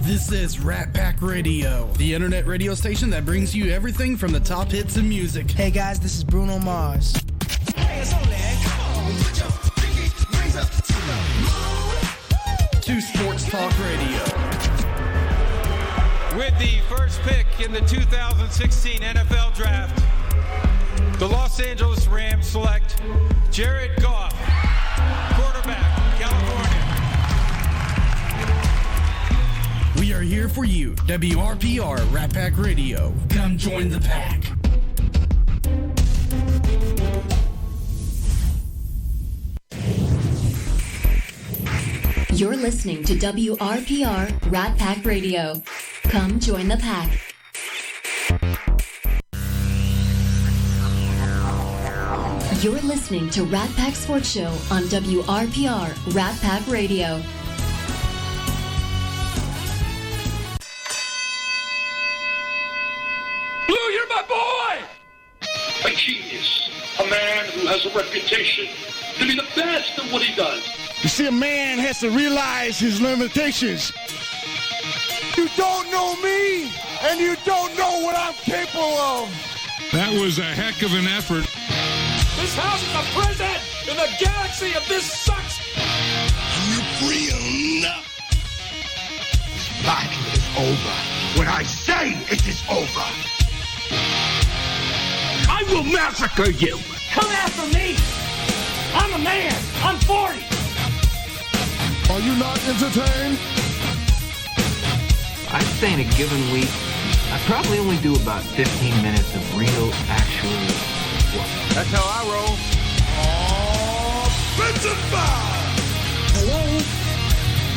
This is Rat Pack Radio, the internet radio station that brings you everything from the top hits of music. Hey guys, this is Bruno Mars. Hey, it's only, come on, put your pinky rings up to the moon. To Sports Talk Radio. With the first pick in the 2016 NFL Draft, the Los Angeles Rams select Jared Goff, quarterback, California. We are here for you, WRPR Rat Pack Radio. Come join the pack. You're listening to WRPR Rat Pack Radio. Come join the pack. You're listening to Rat Pack Sports Show on WRPR Rat Pack Radio. Blue, you're my boy! A genius. A man who has a reputation to be the best at what he does. You see, a man has to realize his limitations. You don't know me, and you don't know what I'm capable of. That was a heck of an effort. This house is a prison, and the galaxy of this sucks. You free enough. This battle is over when I say it is over. I will massacre you. Come after me. I'm a man. I'm 40. Are you not entertained? I'd say in a given week, I probably only do about 15 minutes of real, actual work. That's how I roll. Offensive foul! Hello?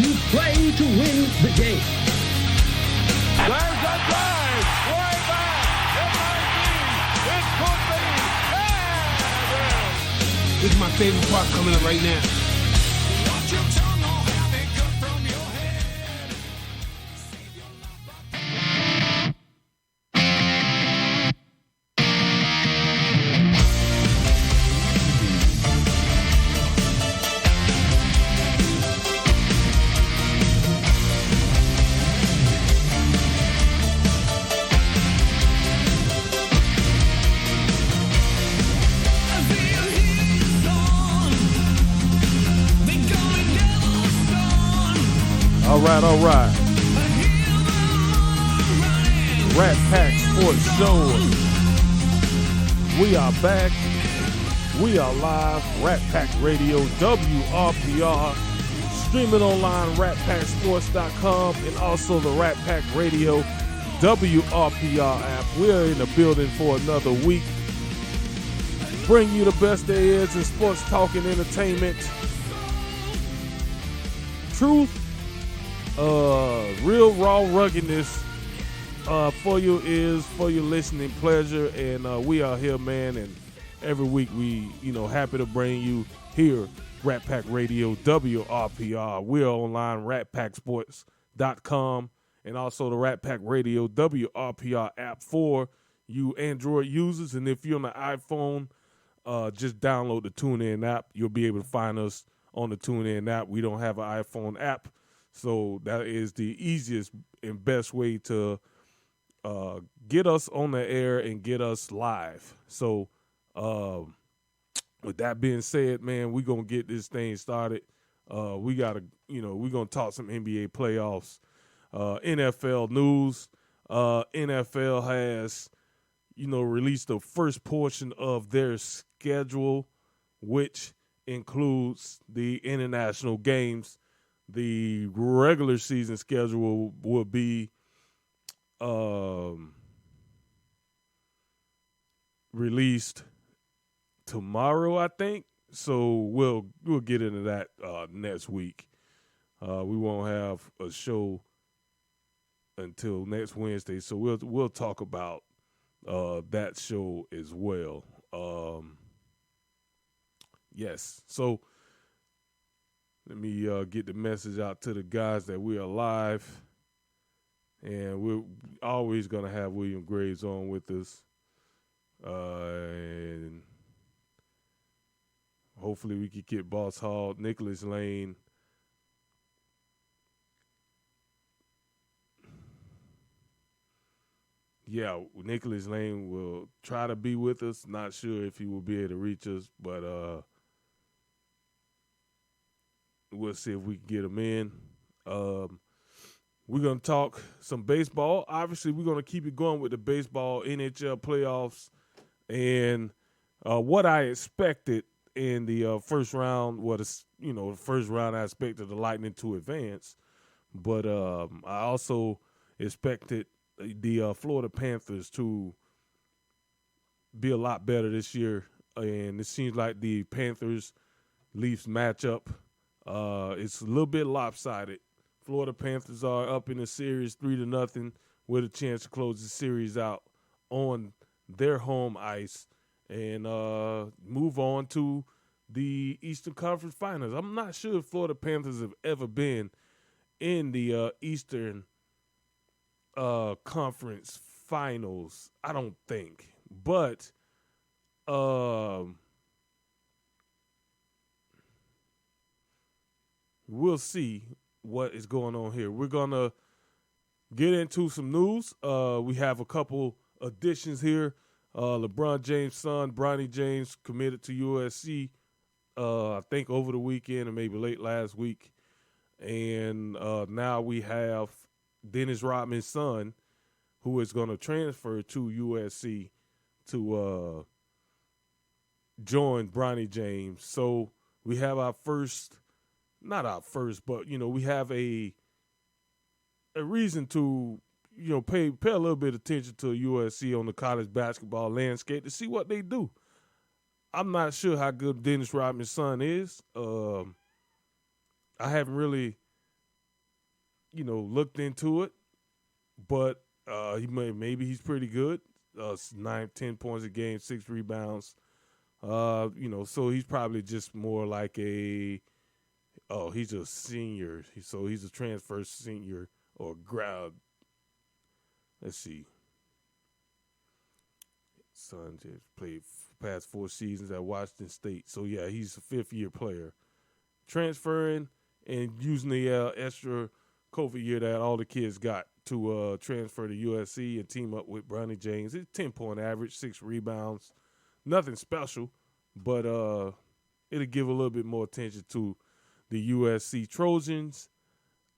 You play to win the game. There's a drive! Way back! It could be! Yeah! This is my favorite part coming up right now. Watch your tongue or have it cut from your head. I feel he's gone. They call me Yellowstone. All right. Rat Pack Sports Show. We are back. We are live. Rat Pack Radio, WRPR. Streaming online, ratpacksports.com, and also the Rat Pack Radio WRPR app. We're in the building for another week. Bring you the best there is in sports talk and entertainment. Truth, real raw ruggedness for you is for your listening pleasure, and we are here, man, and every week we happy to bring you here Rat Pack Radio WRPR. We're online ratpacksports.com, and also the Rat Pack Radio WRPR app for you Android users. And if you're on the iPhone, just download the TuneIn app. You'll be able to find us on the TuneIn app. We don't have an iPhone app, so that is the easiest and best way to get us on the air and get us live. So with that being said, man, we're going to get this thing started. We got to, we're going to talk some NBA playoffs, NFL news. NFL has, released the first portion of their schedule, which includes the international games. The regular season schedule will be released tomorrow, I think. So we'll get into that next week. We won't have a show until next Wednesday, so we'll talk about that show as well. Yes. So let me get the message out to the guys that we are live, and we're always gonna have William Graves on with us, and hopefully we can get Boss Hall, Nicholas Lane, yeah, Nicholas Lane will try to be with us. Not sure if he will be able to reach us, but we'll see if we can get him in. We're going to talk some baseball. Obviously, we're going to keep it going with the baseball, NHL playoffs, and what I expected in the first round. The first round I expected the Lightning to advance, but I also expected the Florida Panthers to be a lot better this year, and it seems like the Panthers-Leafs matchup, it's a little bit lopsided. Florida Panthers are up in the series 3-0 with a chance to close the series out on their home ice and move on to the Eastern Conference Finals. I'm not sure if Florida Panthers have ever been in the Eastern Conference Finals. I don't think. But we'll see what is going on here. We're going to get into some news. We have a couple additions here. LeBron James' son, Bronny James, committed to USC, I think over the weekend or maybe late last week. And now we have Dennis Rodman's son, who is going to transfer to USC to join Bronny James. So we have our first, not our first, but, we have a reason to, pay a little bit of attention to USC on the college basketball landscape to see what they do. I'm not sure how good Dennis Rodman's son is. I haven't really, looked into it, but maybe he's pretty good. 9-10 points a game, 6 rebounds. So he's probably just more like he's a senior. So he's a transfer senior or grad. Let's see. Son just played past 4 seasons at Washington State. So, yeah, he's a fifth-year player. Transferring and using the extra COVID year that all the kids got to transfer to USC and team up with Bronny James. It's 10-point average, 6 rebounds. Nothing special, but it'll give a little bit more attention to the USC Trojans.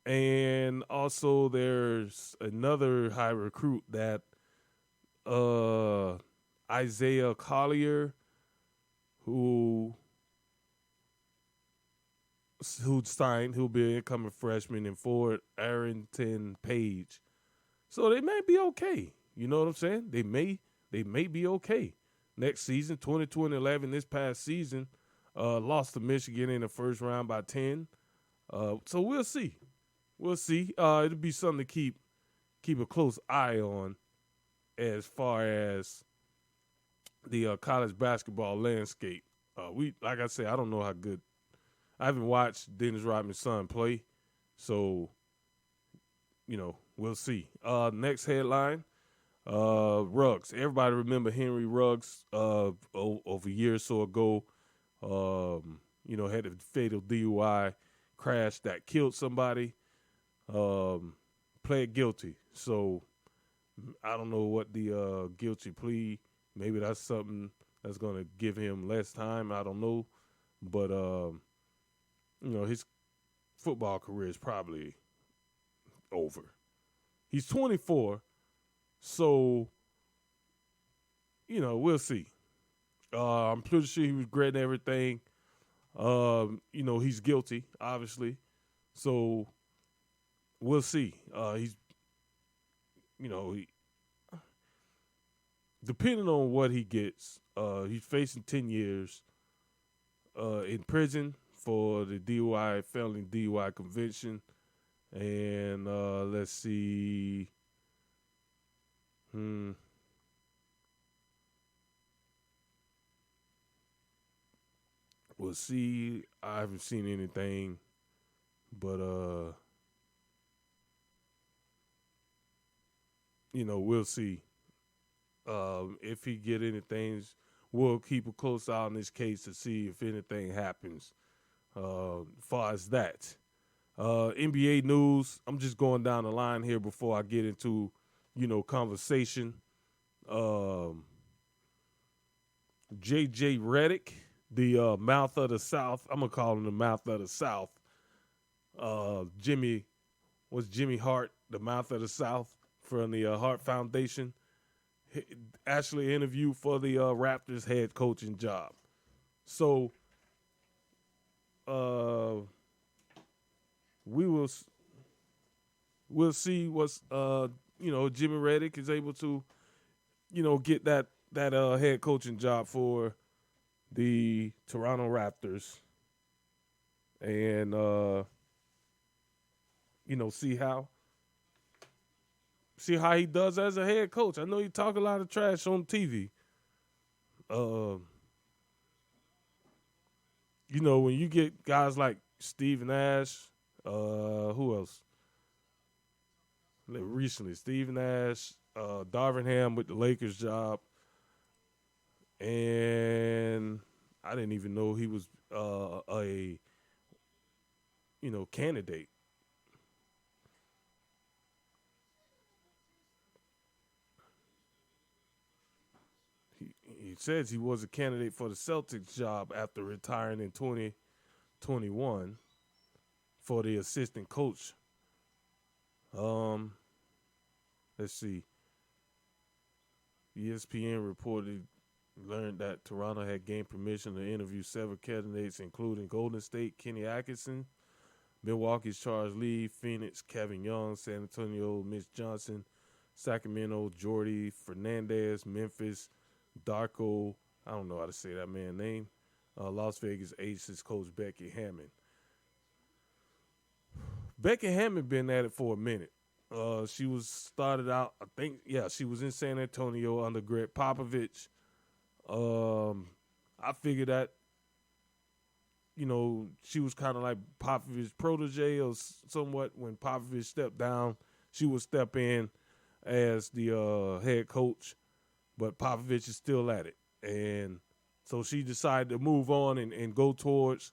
And also there's another high recruit that Isaiah Collier, who signed, who'll be an incoming freshman, and forward Arrington Page. So they may be okay. You know what I'm saying? They may be okay. Next season, 2011, this past season, lost to Michigan in the first round by 10. So we'll see. We'll see. It'll be something to keep a close eye on as far as the college basketball landscape. Like I said, I don't know how good. I haven't watched Dennis Rodman's son play, so we'll see. Next headline: Ruggs. Everybody remember Henry Ruggs over a year or so ago. Had a fatal DUI crash that killed somebody. Pled guilty. So I don't know what the guilty plea. Maybe that's something that's going to give him less time. I don't know. But, his football career is probably over. He's 24. So, we'll see. I'm pretty sure he was regretting everything. He's guilty, obviously. So we'll see. Depending on what he gets, he's facing 10 years in prison for the felony DUI conviction. And let's see. We'll see. I haven't seen anything, but we'll see. If he get anything, we'll keep a close eye on this case to see if anything happens. As far as that, NBA news. I'm just going down the line here before I get into conversation. J.J. Redick, the mouth of the South. I'm going to call him the mouth of the South. Jimmy Hart, the mouth of the South from the Hart Foundation, actually interviewed for the Raptors head coaching job. So we'll see what's Jimmy Redick is able to get that head coaching job for the Toronto Raptors, and see how he does as a head coach. I know he talk a lot of trash on TV. When you get guys like Steve Nash, who else? Recently, Steve Nash, Darvin Ham with the Lakers job, and I didn't even know he was a candidate. He says he was a candidate for the Celtics job after retiring in 2021 for the assistant coach. Let's see. ESPN learned that Toronto had gained permission to interview several candidates, including Golden State, Kenny Atkinson, Milwaukee's Charles Lee, Phoenix, Kevin Young, San Antonio, Mitch Johnson, Sacramento, Jordy Fernandez, Memphis, Darko, I don't know how to say that man's name, Las Vegas Aces coach Becky Hammon. Becky Hammon been at it for a minute. She started out, she was in San Antonio under Greg Popovich. I figured that, she was kind of like Popovich's protege or somewhat. When Popovich stepped down, she would step in as the head coach, but Popovich is still at it. And so she decided to move on and go towards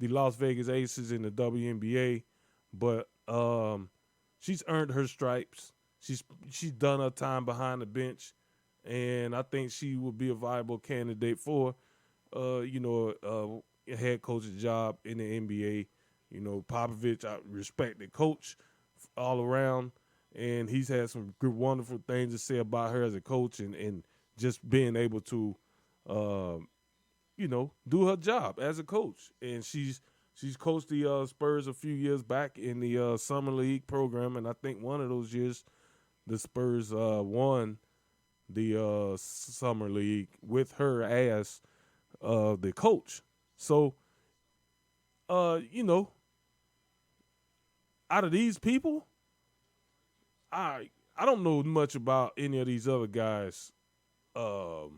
the Las Vegas Aces in the WNBA. But she's earned her stripes. She's done her time behind the bench, and I think she would be a viable candidate for, a head coach's job in the NBA. Popovich, I respect the coach all around, and he's had some good, wonderful things to say about her as a coach, and just being able to, do her job as a coach. And she's coached the Spurs a few years back in the Summer League program, and I think one of those years the Spurs won the Summer League with her as the coach. So, out of these people, I don't know much about any of these other guys, but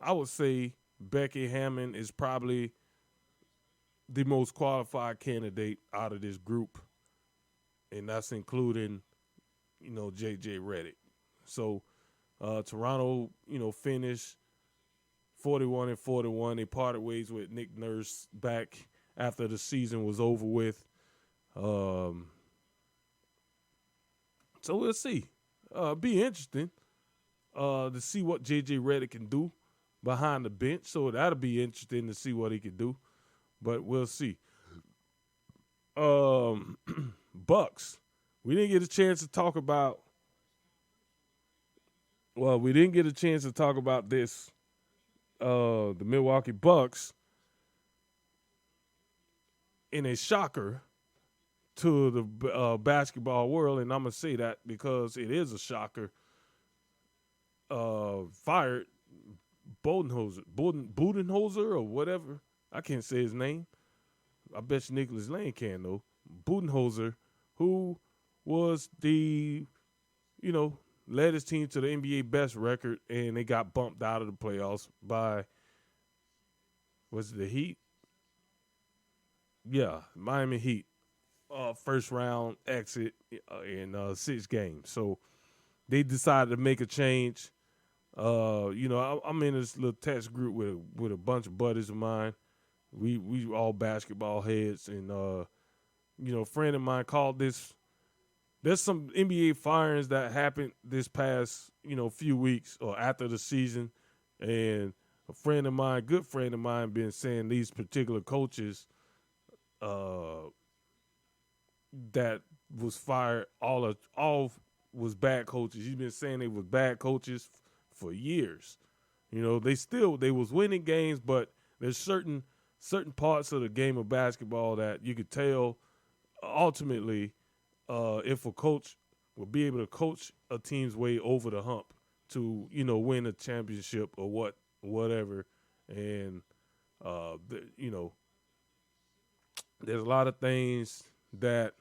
I would say Becky Hammon is probably the most qualified candidate out of this group, and that's including, J.J. Redick. So, Toronto, finished 41-41. They parted ways with Nick Nurse back after the season was over with. So we'll see. Be interesting to see what J.J. Redick can do behind the bench. So that'll be interesting to see what he can do. But we'll see. Bucks. We didn't get a chance to talk about this. The Milwaukee Bucks, in a shocker to the basketball world, and I'm going to say that because it is a shocker, fired Budenholzer or whatever. I can't say his name. I bet you Nicholas Lane can, though. Budenholzer, who was led his team to the NBA best record, and they got bumped out of the playoffs by, was it the Heat? Yeah, Miami Heat. First round exit in 6 games. So they decided to make a change. I'm in this little text group with a bunch of buddies of mine. We all basketball heads, and a friend of mine called this there's some NBA firings that happened this past, few weeks or after the season. And a friend of mine, good friend of mine, been saying these particular coaches that was fired, all was bad coaches. He's been saying they was bad coaches for years. They was winning games, but there's certain parts of the game of basketball that you could tell ultimately if a coach will be able to coach a team's way over the hump to, win a championship or whatever. And, there's a lot of things that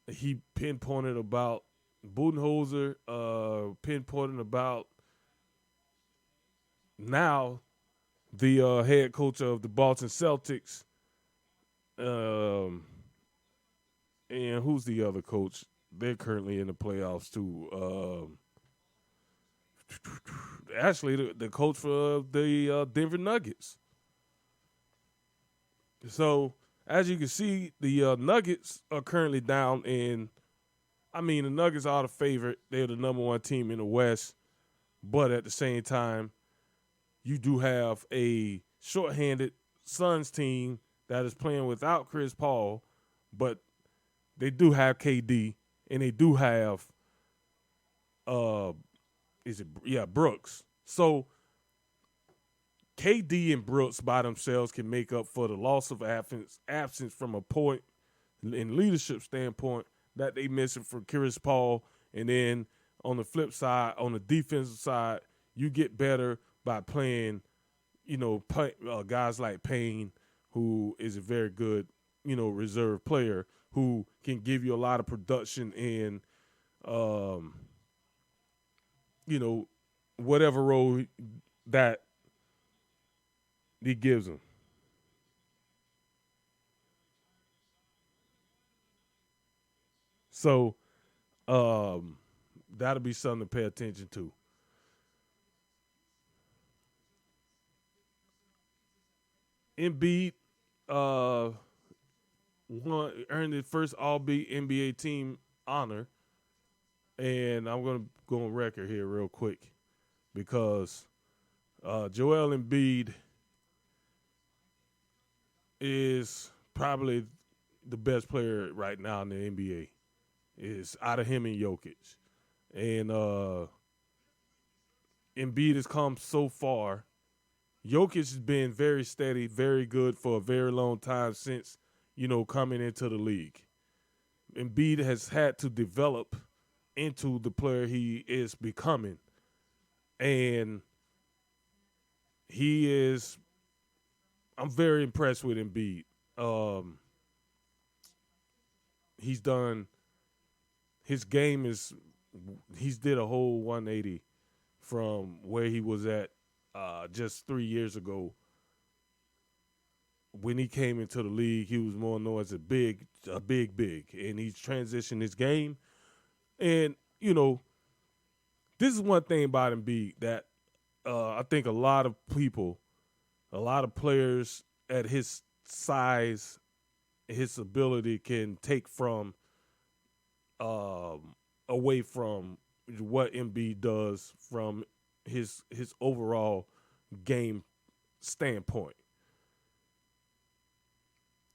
he pinpointed about Budenholzer, pinpointed about now the head coach of the Boston Celtics. And who's the other coach? They're currently in the playoffs too. Actually, the coach for the Denver Nuggets. So, as you can see, the Nuggets are currently down in. I mean, the Nuggets are the favorite. They're the number one team in the West. But at the same time, you do have a shorthanded Suns team that is playing without Chris Paul, but they do have KD, and they do have Brooks. So KD and Brooks by themselves can make up for the loss of absence from a point in leadership standpoint that they missing from Chris Paul. And then on the flip side, on the defensive side, you get better by playing, guys like Payne, who is a very good, reserve player who can give you a lot of production in, whatever role that he gives them. So that'll be something to pay attention to. Embiid earned his first All-NBA team honor, and I'm going to go on record here real quick because Joel Embiid is probably the best player right now in the NBA. It's out of him and Jokic. And Embiid has come so far. Jokic has been very steady, very good for a very long time since, coming into the league. Embiid has had to develop into the player he is becoming. And I'm very impressed with Embiid. He's did a whole 180 from where he was at just 3 years ago. When he came into the league, he was more known as a big, and he's transitioned his game. And, this is one thing about Embiid that I think a lot of players at his size, his ability can take from away from what Embiid does from his overall game standpoint.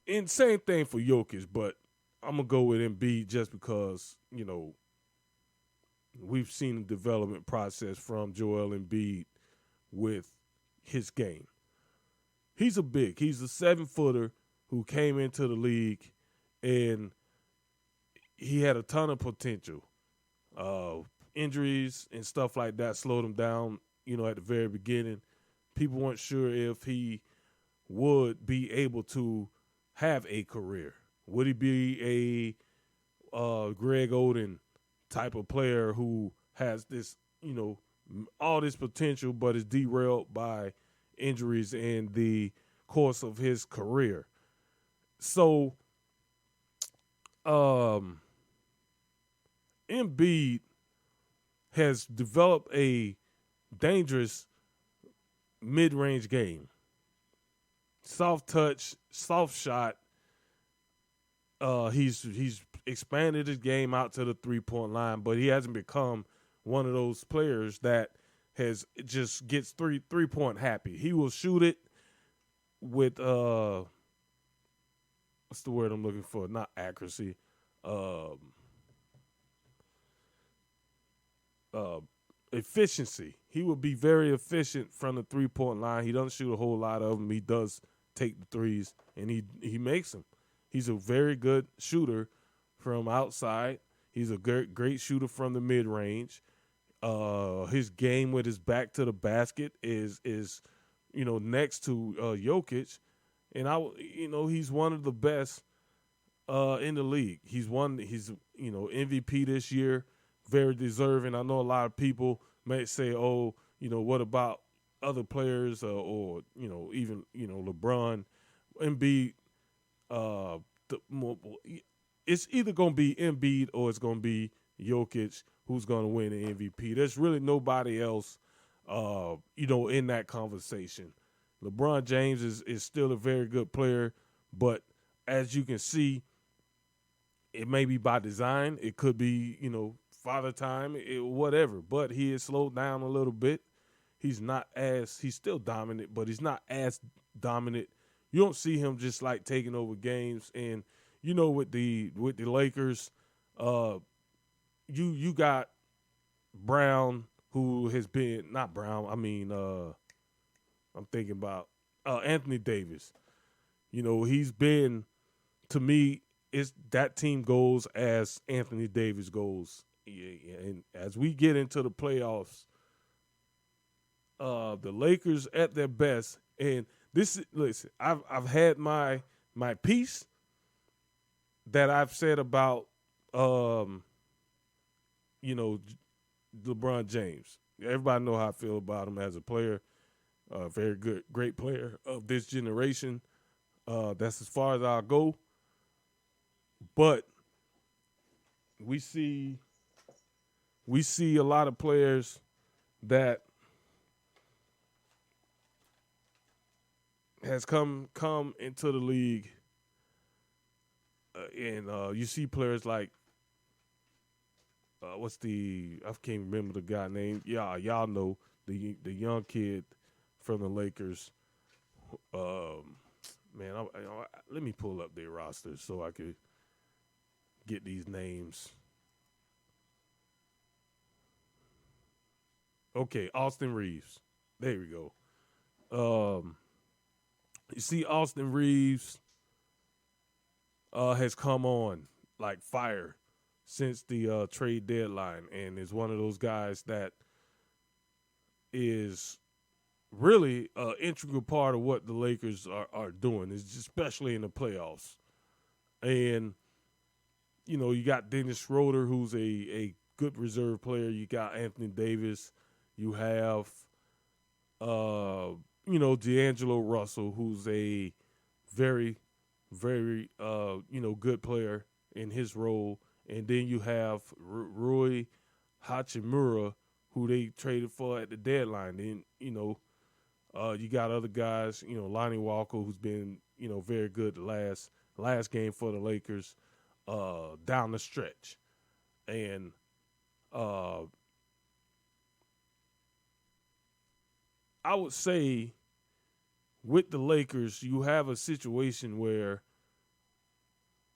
And same thing for Jokic, but I'm going to go with Embiid just because, we've seen the development process from Joel Embiid with his game. He's a 7-footer who came into the league and he had a ton of potential. Injuries and stuff like that slowed him down, at the very beginning. People weren't sure if he would be able to have a career. Would he be a Greg Oden type of player who has this, all this potential but is derailed by injuries in the course of his career? So, Embiid has developed a dangerous mid-range game. Soft touch, soft shot. He's expanded his game out to the 3-point line, but he hasn't become one of those players that just gets 3-point happy. He will shoot it with what's the word I'm looking for? Not accuracy. Efficiency. He will be very efficient from the 3-point line. He doesn't shoot a whole lot of them. He does take the threes, and he makes them. He's a very good shooter from outside. He's a great shooter from the mid-range. His game with his back to the basket is next to Jokic, and he's one of the best in the league. He's MVP this year, very deserving. I know a lot of people may say, what about other players or even LeBron, Embiid. It's either going to be Embiid or it's going to be Jokic who's going to win the MVP. There's really nobody else, in that conversation. LeBron James is still a very good player, but as you can see, it may be by design. It could be, father time, whatever. But he has slowed down a little bit. He's still dominant, but he's not as dominant. You don't see him just like taking over games. And, with the Lakers, you got Brown, who has been, not Brown, I'm thinking about Anthony Davis. He's been, to me, that team goes as Anthony Davis goes. Yeah, and as we get into the playoffs, the Lakers at their best, and listen, I've had my piece that I've said about LeBron James. Everybody know how I feel about him as a player, very good, great player of this generation. That's as far as I'll go. But we see a lot of players that has come into the league, and you see players like I can't remember the guy name. Yeah, y'all know the young kid from the Lakers. Let me pull up their roster so I could get these names. Okay, Austin Reeves. There we go. You see, Austin Reeves has come on like fire since the trade deadline, and is one of those guys that is really an integral part of what the Lakers are doing, is especially in the playoffs. And you got Dennis Schroeder, who's a good reserve player. You got Anthony Davis. You have D'Angelo Russell, who's a very, very, good player in his role. And then you have Rui Hachimura, who they traded for at the deadline. Then, you got other guys, Lonnie Walker, who's been, very good the last game for the Lakers down the stretch. And I would say with the Lakers, you have a situation where,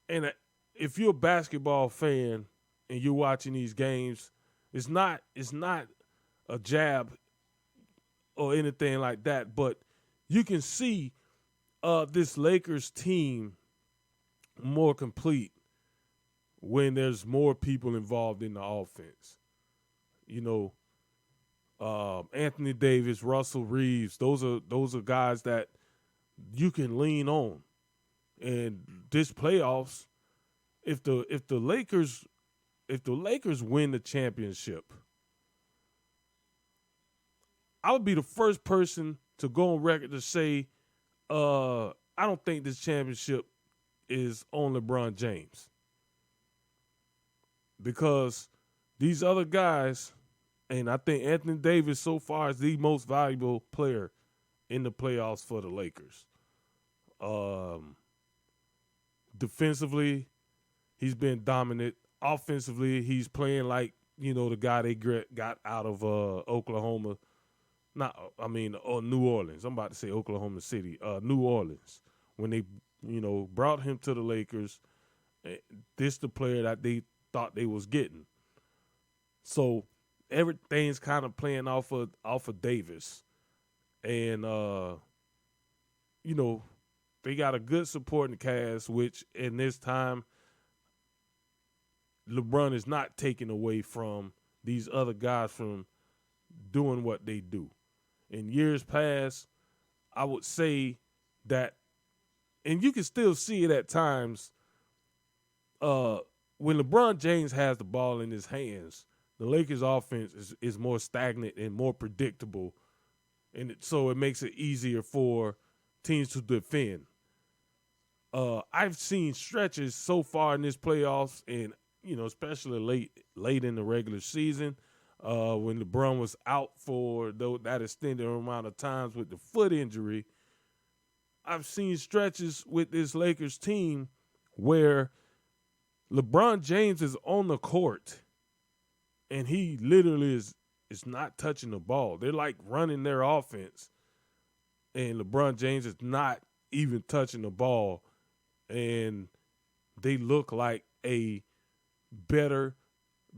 and if you're a basketball fan and you're watching these games, it's not a jab or anything like that, but you can see this Lakers team more complete when there's more people involved in the offense. Anthony Davis, Russell Reeves, those are guys that you can lean on. And this playoffs, if the Lakers win the championship, I would be the first person to go on record to say, I don't think this championship is on LeBron James. Because these other guys, and I think Anthony Davis so far is the most valuable player in the playoffs for the Lakers. Defensively, He's been dominant. Offensively, he's playing like, the guy they got out of Oklahoma. New Orleans. I'm about to say Oklahoma City. New Orleans. When they, brought him to the Lakers, this the player that they thought they was getting. So everything's kind of playing off of Davis. And, they got a good supporting cast, which in this time, LeBron is not taking away from these other guys from doing what they do. In years past, I would say that, and you can still see it at times, when LeBron James has the ball in his hands, the Lakers offense is more stagnant and more predictable, and so it makes it easier for teams to defend. I've seen stretches so far in this playoffs, and especially late in the regular season, when LeBron was out for that extended amount of times with the foot injury. I've seen stretches with this Lakers team where LeBron James is on the court and he literally is not touching the ball. They're like running their offense, and LeBron James is not even touching the ball, and they look like a better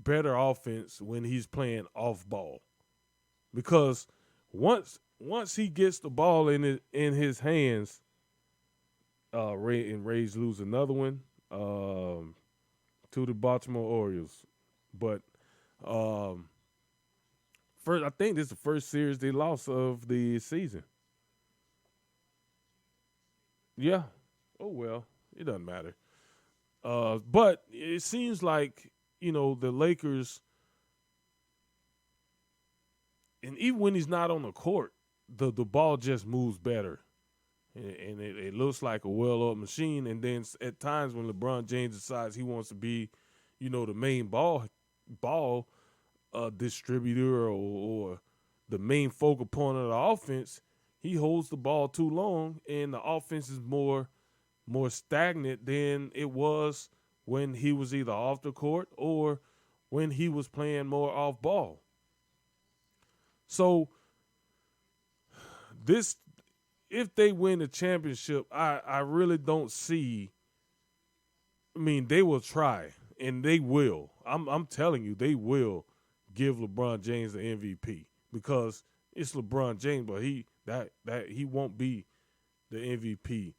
offense when he's playing off ball. Because once he gets the ball in his hands, Rays lose another one to the Baltimore Orioles. But first, I think this is the first series they lost of the season. Yeah. Oh well, it doesn't matter. But it seems like, the Lakers, and even when he's not on the court, the ball just moves better. And it looks like a well-oiled machine. And then at times when LeBron James decides he wants to be, the main ball distributor or the main focal point of the offense, he holds the ball too long, and the offense is more stagnant than it was when he was either off the court or when he was playing more off ball. So if they win the championship, I really don't see. I mean, they will try, and they will. I'm telling you, they will give LeBron James the MVP because it's LeBron James, but he won't be the MVP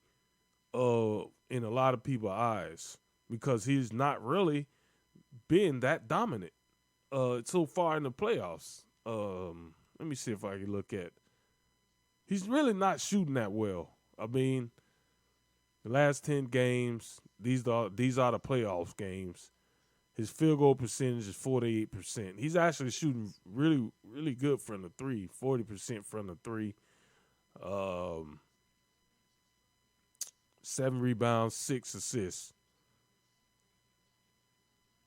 in a lot of people's eyes because he's not really been that dominant so far in the playoffs. Let me see if I can look at. He's really not shooting that well. I mean, the last 10 games, these are the playoffs games. His field goal percentage is 48%. He's actually shooting really, really good from the three, 40% from the three. 7 rebounds, 6 assists.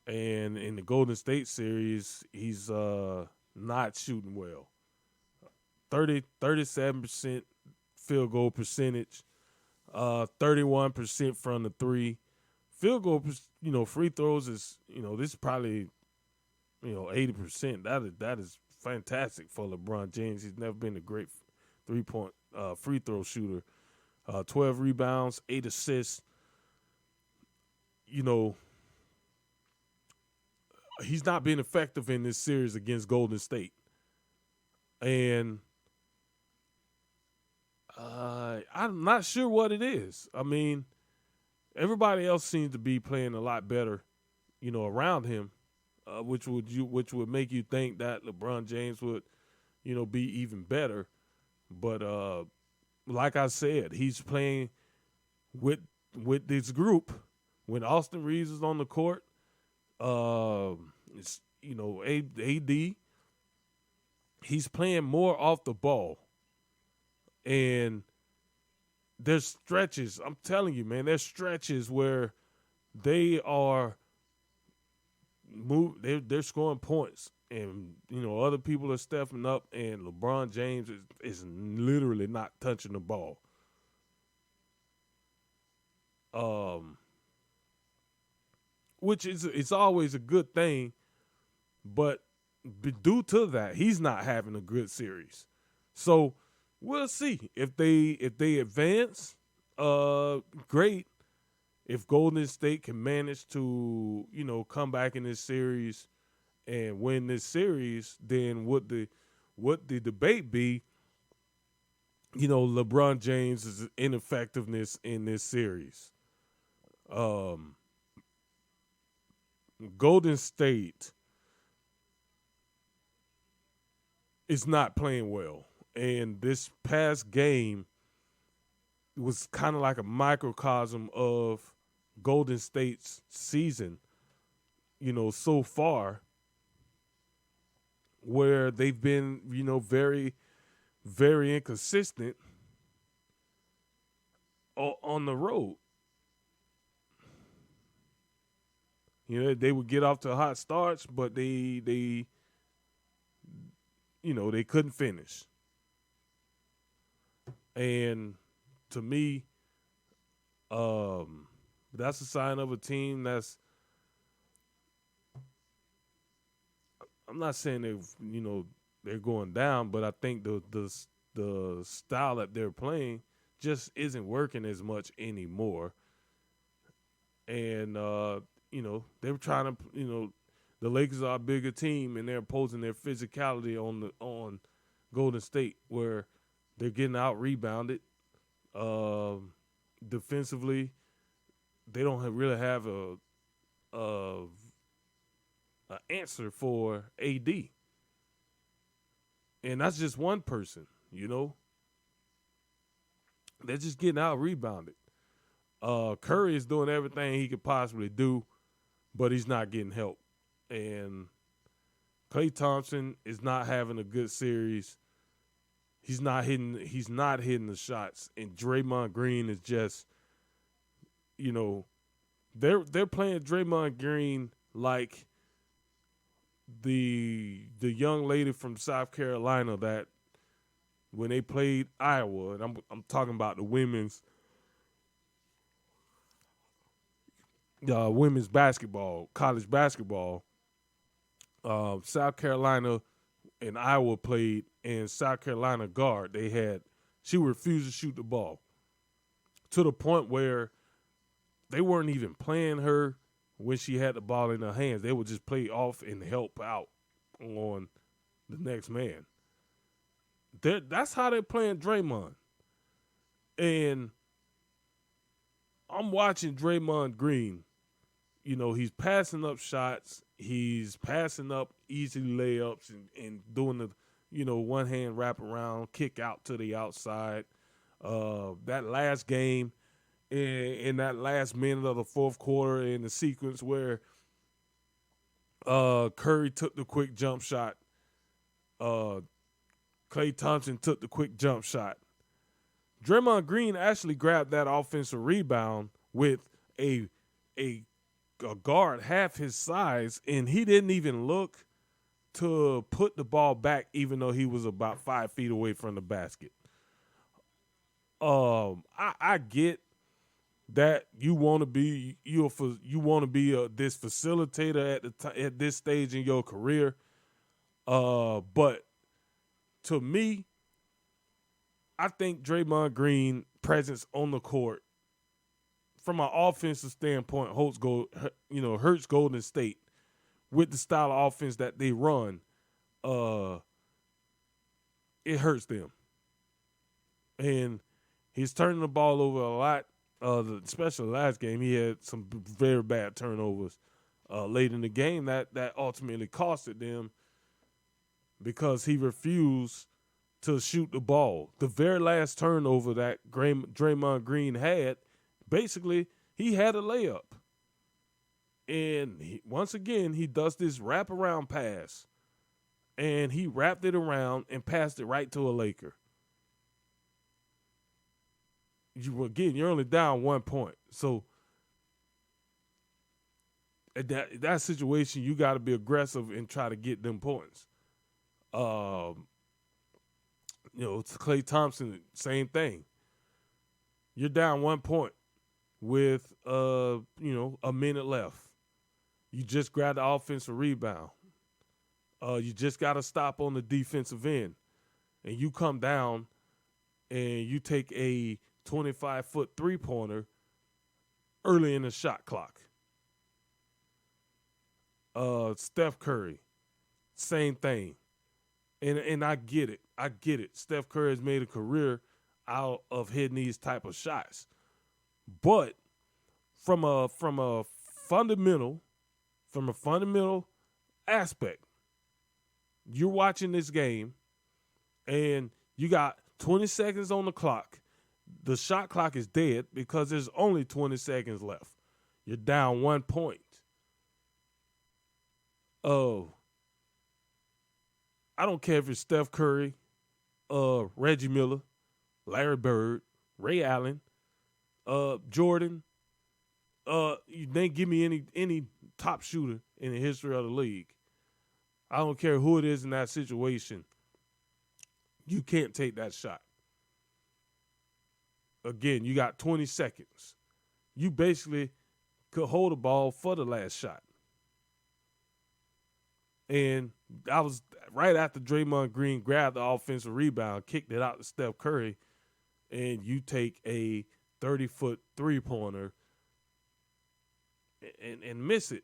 And in the Golden State series, he's not shooting well. 37% field goal percentage, 31% from the three. Field goal, free throws is, this is probably, 80%. That is fantastic for LeBron James. He's never been a great 3-point free throw shooter. 12 rebounds, 8 assists. He's not been effective in this series against Golden State. And I'm not sure what it is. I mean, everybody else seems to be playing a lot better, around him, which would make you think that LeBron James would, be even better. But like I said, he's playing with this group. When Austin Reeves is on the court, it's AD. He's playing more off the ball. And there's stretches, I'm telling you, man, there's stretches where they are they're scoring points, and other people are stepping up, and LeBron James is literally not touching the ball. which is it's always a good thing. But due to that, he's not having a good series. So we'll see if they advance. Great. If Golden State can manage to come back in this series and win this series, then would the debate be? LeBron James' ineffectiveness in this series. Golden State is not playing well. And this past game was kind of like a microcosm of Golden State's season, so far, where they've been, very, very inconsistent on the road. They would get off to hot starts, but they couldn't finish. And to me, that's a sign of a team that's, I'm not saying they're going down, but I think the style that they're playing just isn't working as much anymore. And, they were trying to, the Lakers are a bigger team, and they're imposing their physicality on Golden State, where they're getting out-rebounded. Defensively, they don't really have a answer for AD. And that's just one person, They're just getting out-rebounded. Curry is doing everything he could possibly do, but he's not getting help. And Klay Thompson is not having a good series. He's not hitting the shots. And Draymond Green is just, they're playing Draymond Green like the young lady from South Carolina that when they played Iowa, and I'm talking about the women's basketball, college basketball. South Carolina and Iowa played, and South Carolina guard, she refused to shoot the ball to the point where they weren't even playing her when she had the ball in her hands. They would just play off and help out on the next man. That's how they're playing Draymond. And I'm watching Draymond Green. He's passing up shots. He's passing up easy layups and doing the, one-hand wraparound, kick out to the outside. That last game, in that last minute of the fourth quarter, in the sequence where Curry took the quick jump shot, Klay Thompson took the quick jump shot. Draymond Green actually grabbed that offensive rebound with a guard half his size, and he didn't even look to put the ball back, even though he was about 5 feet away from the basket. I get that you want to be this facilitator at this stage in your career, but to me, I think Draymond Green presence on the court, from an offensive standpoint, hurts Golden State with the style of offense that they run. It hurts them, and he's turning the ball over a lot. Especially last game, he had some very bad turnovers late in the game that ultimately costed them because he refused to shoot the ball. The very last turnover that Draymond Green had, basically, he had a layup. And once again, he does this wraparound pass. And he wrapped it around and passed it right to a Laker. You're only down 1 point. So, at that situation, you got to be aggressive and try to get them points. Klay Thompson, same thing. You're down 1 point with, a minute left. You just grab the offensive rebound. You just got to stop on the defensive end. And you come down and you take a 25-foot three-pointer early in the shot clock. Steph Curry, same thing. And I get it. I get it. Steph Curry has made a career out of hitting these type of shots. But from a fundamental aspect, you're watching this game and you got 20 seconds on the clock. The shot clock is dead because there's only 20 seconds left. You're down 1 point. Oh, I don't care if it's Steph Curry, Reggie Miller, Larry Bird, Ray Allen, Jordan. They give me any top shooter in the history of the league. I don't care who it is in that situation. You can't take that shot. Again, you got 20 seconds. You basically could hold the ball for the last shot. And I was right after Draymond Green grabbed the offensive rebound, kicked it out to Steph Curry, and you take a 30-foot three-pointer and miss it.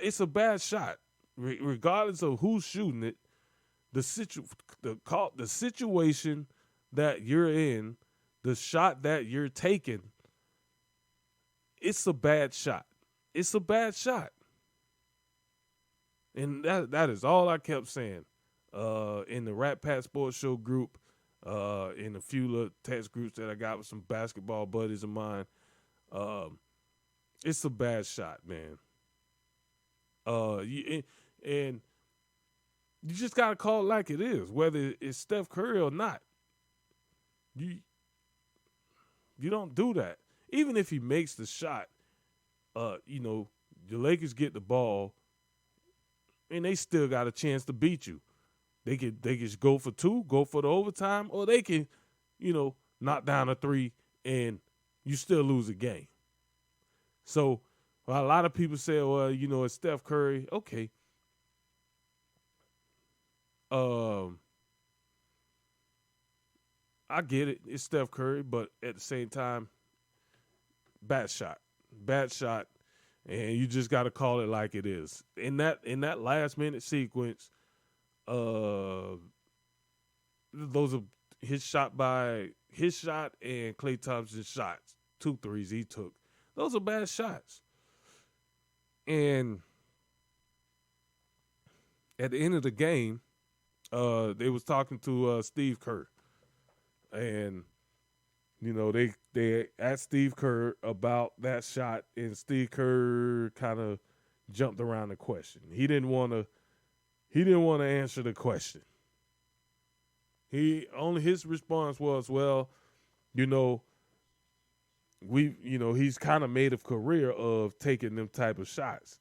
It's a bad shot. Regardless of who's shooting it, the situation that you're in, the shot that you're taking, it's a bad shot. It's a bad shot. And that is all I kept saying in the Rat Pack Sports Show group, in a few little text groups that I got with some basketball buddies of mine. It's a bad shot, man. And you just got to call it like it is, whether it's Steph Curry or not. You don't do that. Even if he makes the shot, the Lakers get the ball, and they still got a chance to beat you. They could go for two, go for the overtime, or they can, knock down a three, and you still lose a game. So a lot of people say, well, it's Steph Curry. Okay. I get it. It's Steph Curry, but at the same time, bad shot, and you just got to call it like it is. In that last minute sequence, those are his shot and Klay Thompson's shots, 2 threes he took. Those are bad shots. And at the end of the game, they was talking to Steve Kerr, and they asked Steve Kerr about that shot, and Steve Kerr kind of jumped around the question. He didn't want to answer the question. His response was, well, he's kind of made a career of taking them type of shots.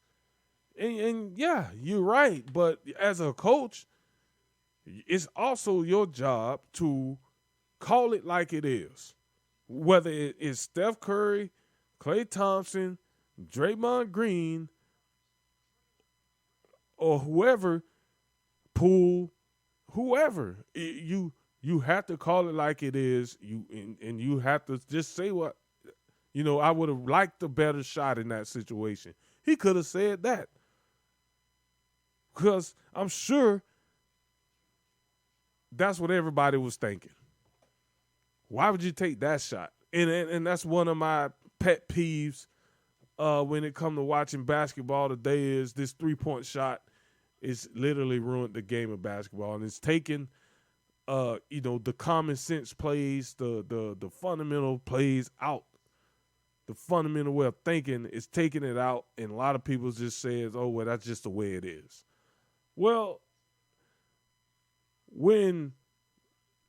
And yeah, you're right. But as a coach, it's also your job to call it like it is. Whether it's Steph Curry, Klay Thompson, Draymond Green, or whoever, Poole, whoever, you have to call it like it is. And you have to just say what, I would have liked a better shot in that situation. He could have said that. Because I'm sure that's what everybody was thinking. Why would you take that shot? And that's one of my pet peeves when it comes to watching basketball today is this three-point shot is literally ruined the game of basketball. And it's taken, the common sense plays, the fundamental plays out. The fundamental way of thinking is taking it out, and a lot of people just says, oh, well, that's just the way it is. Well, when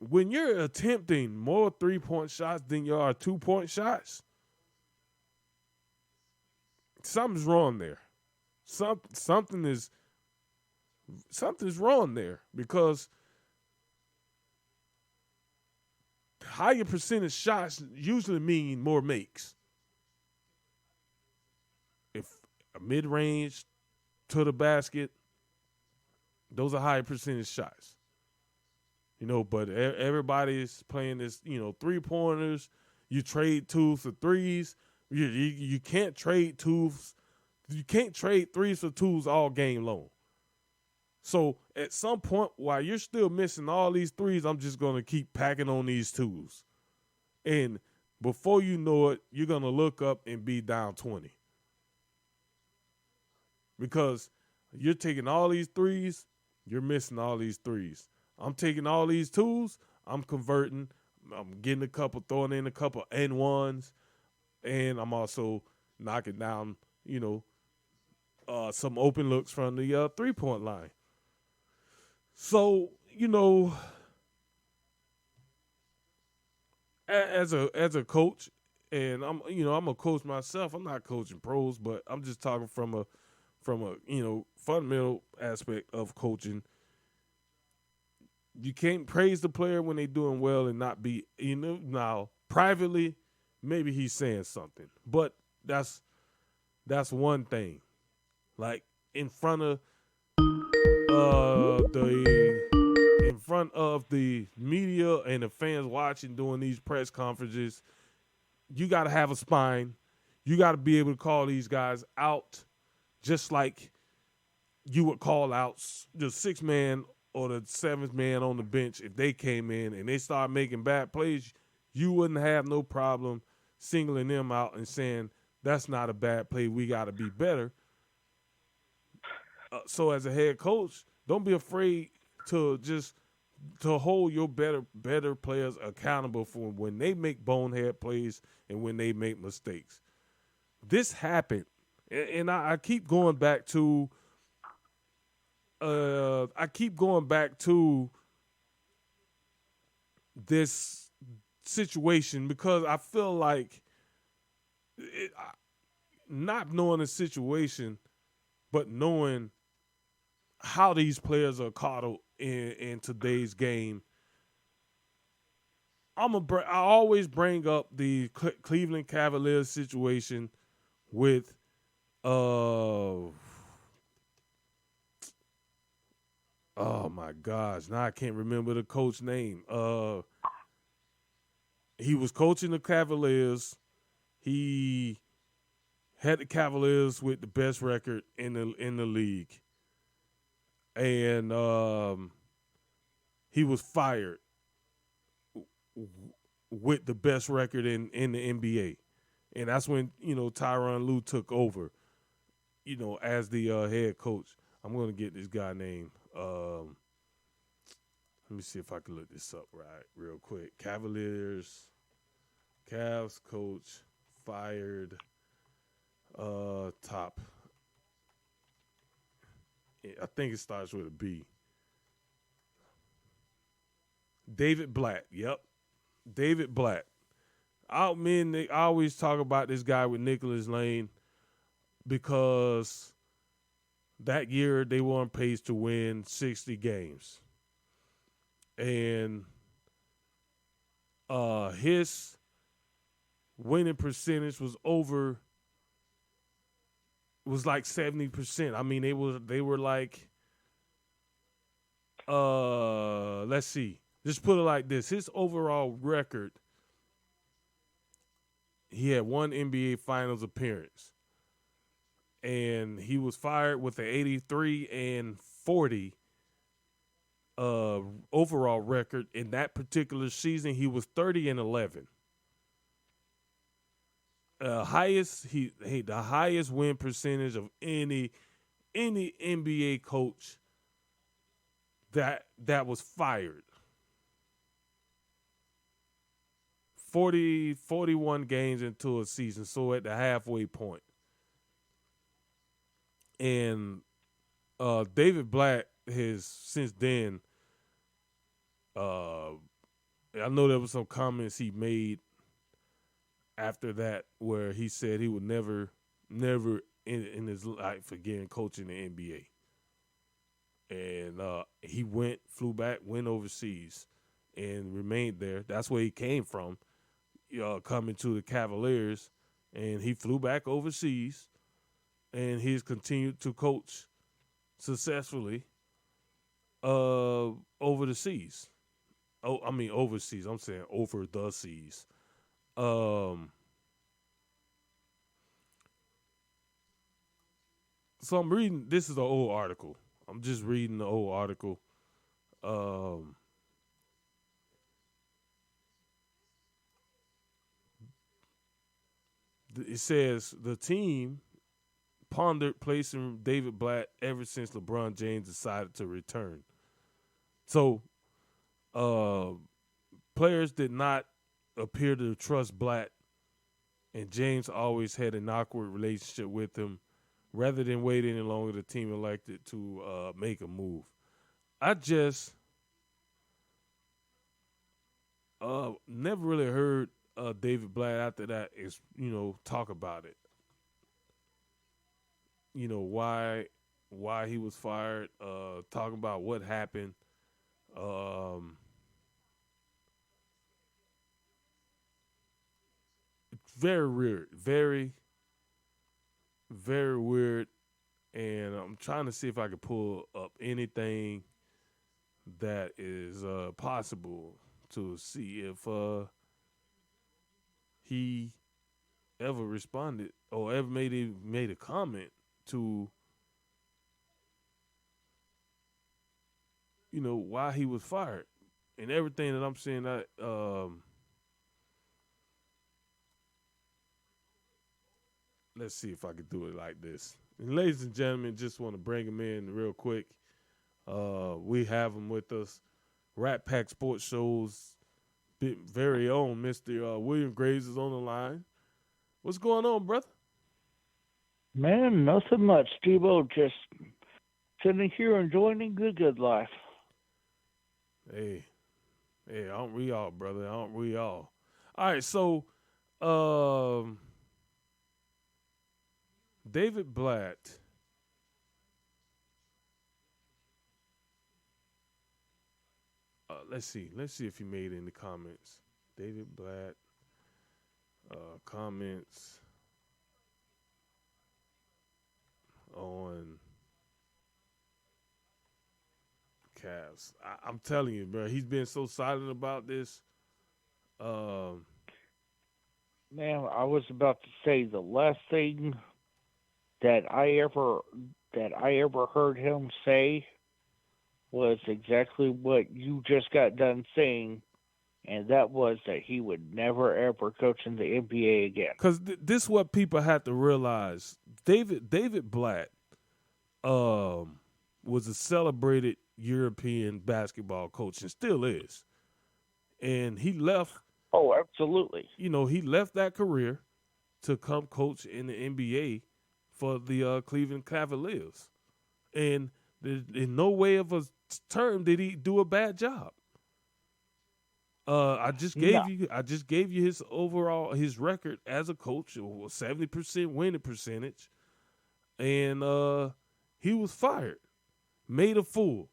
you're attempting more three-point shots than you are two-point shots, something's wrong there. Something's wrong there, because higher percentage shots usually mean more makes. mid-range to the basket, those are high percentage shots. But everybody's playing this, 3-pointers. You trade 2s for 3s. You can't trade 2s. You can't trade 3s for 2s all game long. So at some point, while you're still missing all these 3s, I'm just going to keep packing on these 2s. And before you know it, you're going to look up and be down 20. Because you're taking all these 3s, you're missing all these 3s. I'm taking all these 2s, I'm converting, I'm getting throwing in a couple N1s, and I'm also knocking down, some open looks from the 3-point line. So, as a coach, and I'm a coach myself. I'm not coaching pros, but I'm just talking from a fundamental aspect of coaching. You can't praise the player when they're doing well and not be, now privately, maybe he's saying something, but that's one thing. Like in front of the media and the fans watching doing these press conferences, you got to have a spine. You got to be able to call these guys out, just like you would call out the 6th man or the 7th man on the bench. If they came in and they start making bad plays, you wouldn't have no problem singling them out and saying, that's not a bad play, we got to be better. So as a head coach, don't be afraid to hold your better players accountable for when they make bonehead plays and when they make mistakes. This happened, and I keep going back to this situation because I feel like not knowing the situation, but knowing how these players are coddled in today's game. I always bring up the Cleveland Cavaliers situation with oh my gosh, now I can't remember the coach's name. He was coaching the Cavaliers. He had the Cavaliers with the best record in the league. And he was fired with the best record in the NBA. And that's when, Tyronn Lue took over, as the head coach. I'm going to get this guy name. Let me see if I can look this up real quick. Cavs coach fired top. I think it starts with a B. David Blatt. Yep. David Blatt. I always talk about this guy with Nicholas Lane because that year they were on pace to win 60 games. And his winning percentage was like 70%. I mean, they were like, let's see. Just put it like this. His overall record, he had one NBA Finals appearance. And he was fired with an 83-40 overall record. In that particular season, he was 30-11. The highest win percentage of any NBA coach that was fired. 41 games into a season, so at the halfway point. And David Blatt has since then, I know there was some comments he made after that where he said he would never in his life again coaching the NBA. And he flew back, went overseas, and remained there. That's where he came from, coming to the Cavaliers, and he flew back overseas and he's continued to coach successfully over the seas. Oh, I mean overseas. I'm saying over the seas. So I'm reading. This is an old article. I'm just reading the old article. It says the team pondered placing David Blatt ever since LeBron James decided to return. So, players did not appear to trust Blatt, and James always had an awkward relationship with him. Rather than wait any longer, the team elected to make a move. I just never really heard David Blatt after that talk about it. Why he was fired, talking about what happened. Very weird. Very, very weird. And I'm trying to see if I can pull up anything that is possible to see if he ever responded or ever made a comment to why he was fired. And everything that I'm saying, let's see if I can do it like this. And ladies and gentlemen, just want to bring him in real quick. We have him with us. Rat Pack Sports Show's very own Mr. William Graves is on the line. What's going on, brother? Man, nothing much, Steve-O. Just sitting here enjoying the good life. Hey, aren't we all, brother? Aren't we all? All right, so David Blatt. Let's see if he made any comments. David Blatt comments on Cavs. I'm telling you, bro, he's been so silent about this. Man, I was about to say the last thing that I ever heard him say was exactly what you just got done saying, and that was that he would never, ever coach in the NBA again. Because this is what people have to realize. David Blatt was a celebrated European basketball coach and still is. And he left. Oh, absolutely. He left that career to come coach in the NBA for the Cleveland Cavaliers. And in no way of a term did he do a bad job. I just gave you his record as a coach, 70% winning percentage, and he was fired, made a fool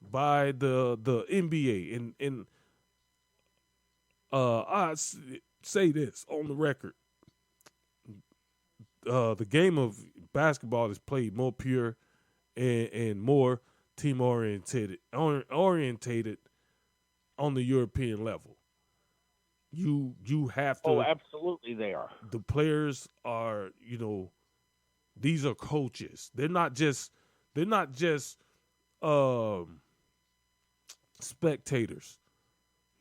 by the NBA, and I say this on the record: the game of basketball is played more pure and more team orientated on the European level. You have to. Oh, absolutely, they are. The players are, these are coaches. They're not just spectators.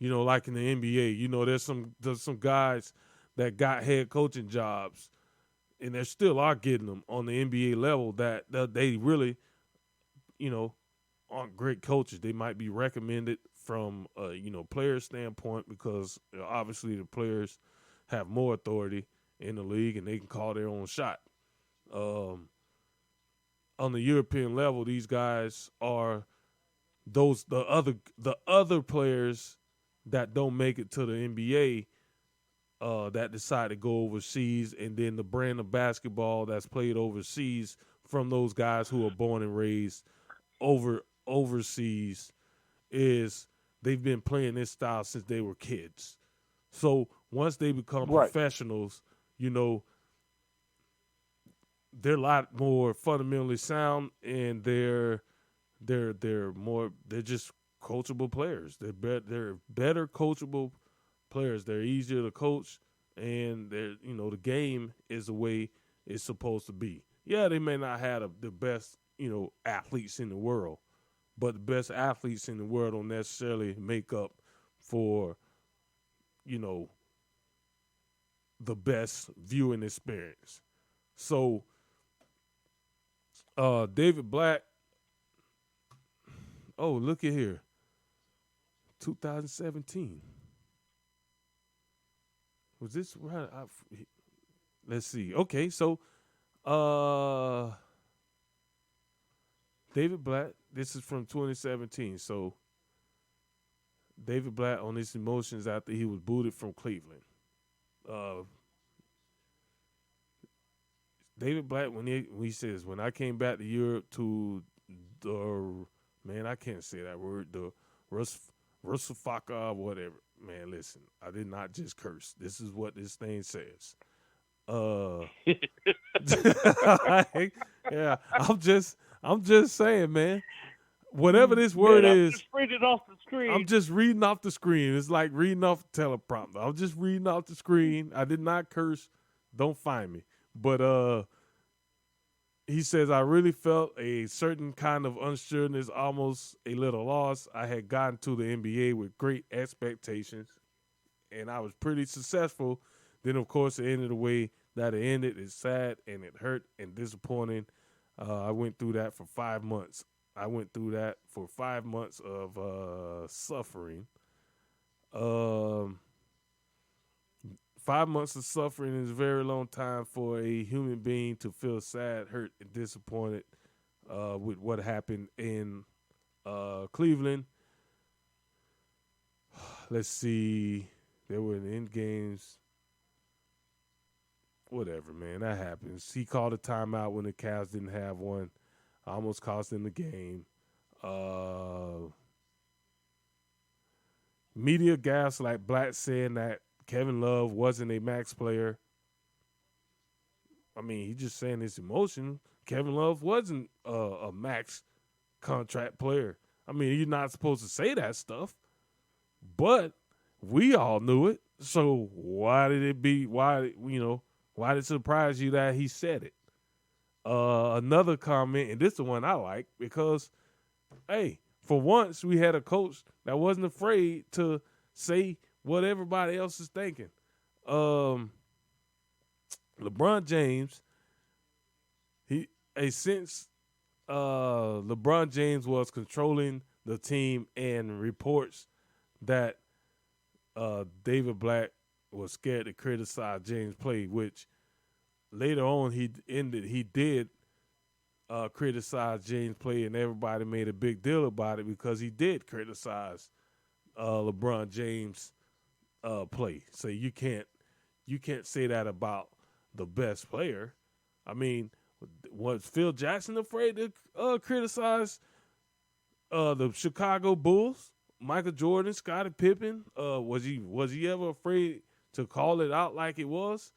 Like in the NBA, there's some guys that got head coaching jobs, and they still are getting them on the NBA level that they really, aren't great coaches. They might be recommended from a player standpoint because obviously the players have more authority in the league and they can call their own shot. On the European level, these guys are the other players that don't make it to the NBA that decide to go overseas, and then the brand of basketball that's played overseas from those guys who are born and raised overseas is they've been playing this style since they were kids. So once they become professionals, they're a lot more fundamentally sound, and they're just coachable players. They're better coachable players. They're easier to coach, and the game is the way it's supposed to be. Yeah, they may not have the best athletes in the world, but the best athletes in the world don't necessarily make up for the best viewing experience. So David Blatt, look at here, 2017. Was this right? Let's see. Okay, so David Blatt, this is from 2017. So David Blatt on his emotions after he was booted from Cleveland. David Blatt, when he says, when I came back to Europe to I can't say that word, the Rusafaka, whatever. Man, listen, I did not just curse. This is what this thing says. Yeah, I'm just saying, man. Whatever this word is, just reading off the screen. I'm just reading off the screen. It's like reading off the teleprompter. I'm just reading off the screen. I did not curse. Don't find me. But he says, I really felt a certain kind of unsureness, almost a little loss. I had gotten to the NBA with great expectations, and I was pretty successful. Then, of course, it ended the way that it ended. It's sad, and it hurt and disappointing. I went through that for 5 months. I went through that for 5 months of suffering. 5 months of suffering is a very long time for a human being to feel sad, hurt, and disappointed with what happened in Cleveland. Let's see. They were in the end games. Whatever, man. That happens. He called a timeout when the Cavs didn't have one. Almost cost them the game. Media gaslight Blatt saying that Kevin Love wasn't a max player. I mean, he's just saying his emotion. Kevin Love wasn't a max contract player. I mean, you're not supposed to say that stuff, but we all knew it. So why did it surprise you that he said it? Another comment, and this is the one I like, because, hey, for once we had a coach that wasn't afraid to say what everybody else is thinking. LeBron James, since LeBron James was controlling the team, and reports that David Blatt was scared to criticize James' play, which later on he did criticize James' play, and everybody made a big deal about it because he did criticize LeBron James' play. So you can't say that about the best player. I mean, was Phil Jackson afraid to criticize the Chicago Bulls, Michael Jordan, Scottie Pippen? Was he ever afraid to call it out like it was?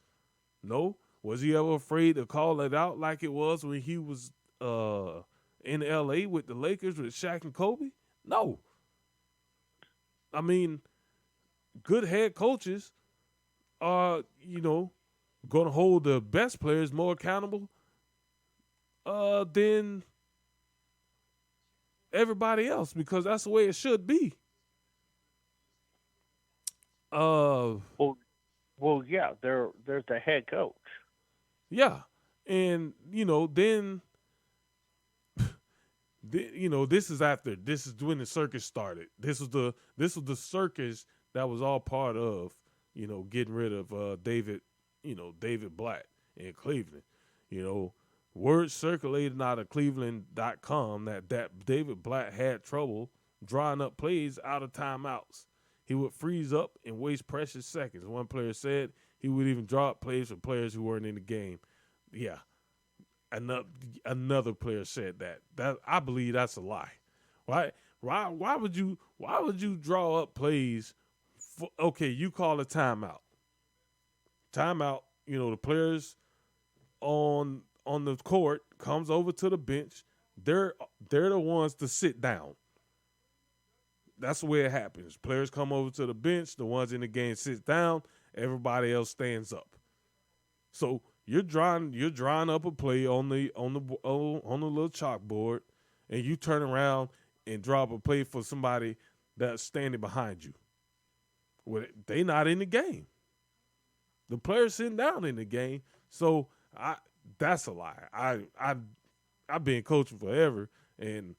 No. Was he ever afraid to call it out like it was when he was in L.A. with the Lakers with Shaq and Kobe? No. I mean, good head coaches are, going to hold the best players more accountable than everybody else, because that's the way it should be. Well, yeah, they're the head coach. Yeah, and then this is when the circus started. This was the circus that was all part of getting rid of David Blatt in Cleveland. Word circulated out of Cleveland.com that David Blatt had trouble drawing up plays out of timeouts. He would freeze up and waste precious seconds. One player said he would even draw up plays for players who weren't in the game. Yeah, another player said that. That I believe that's a lie. Why would you draw up plays? Okay, you call a timeout. Timeout. The players on on the court, comes over to the bench. They're the ones to sit down. That's the way it happens. Players come over to the bench. The ones in the game sit down. Everybody else stands up. So you're drawing up a play on the little chalkboard, and you turn around and draw up a play for somebody that's standing behind you. Well, they not in the game. The player's sitting down in the game. So that's a lie. I've been coaching forever, and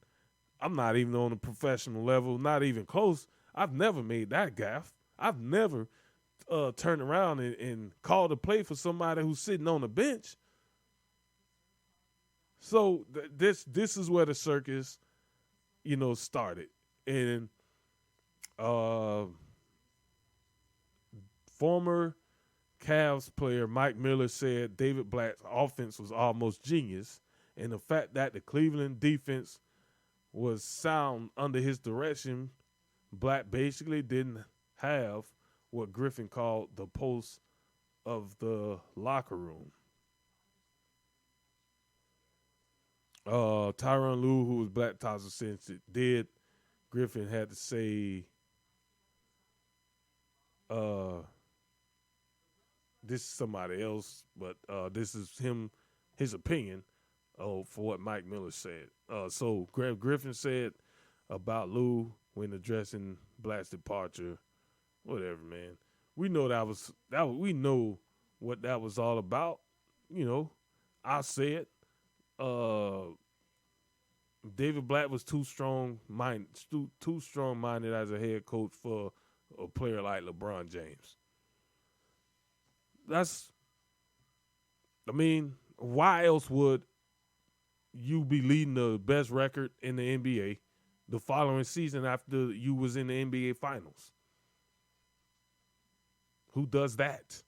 I'm not even on a professional level, not even close. I've never made that gaffe. I've never turned around and called a play for somebody who's sitting on the bench. So this is where the circus, started. And former Cavs player Mike Miller said David Blatt's offense was almost genius, and the fact that the Cleveland defense was sound under his direction, Blatt basically didn't have what Griffin called the pulse of the locker room. Tyronn Lue, who was Blatt Thompson, since it did, Griffin had to say, this is somebody else, but this is his opinion for what Mike Miller said. So Griffin said about Lue when addressing Blatt's departure, whatever, man. We know we know what that was all about. I said David Blatt was too strong-minded as a head coach for a player like LeBron James. Why else would you be leading the best record in the NBA the following season after you was in the NBA Finals? Who does that?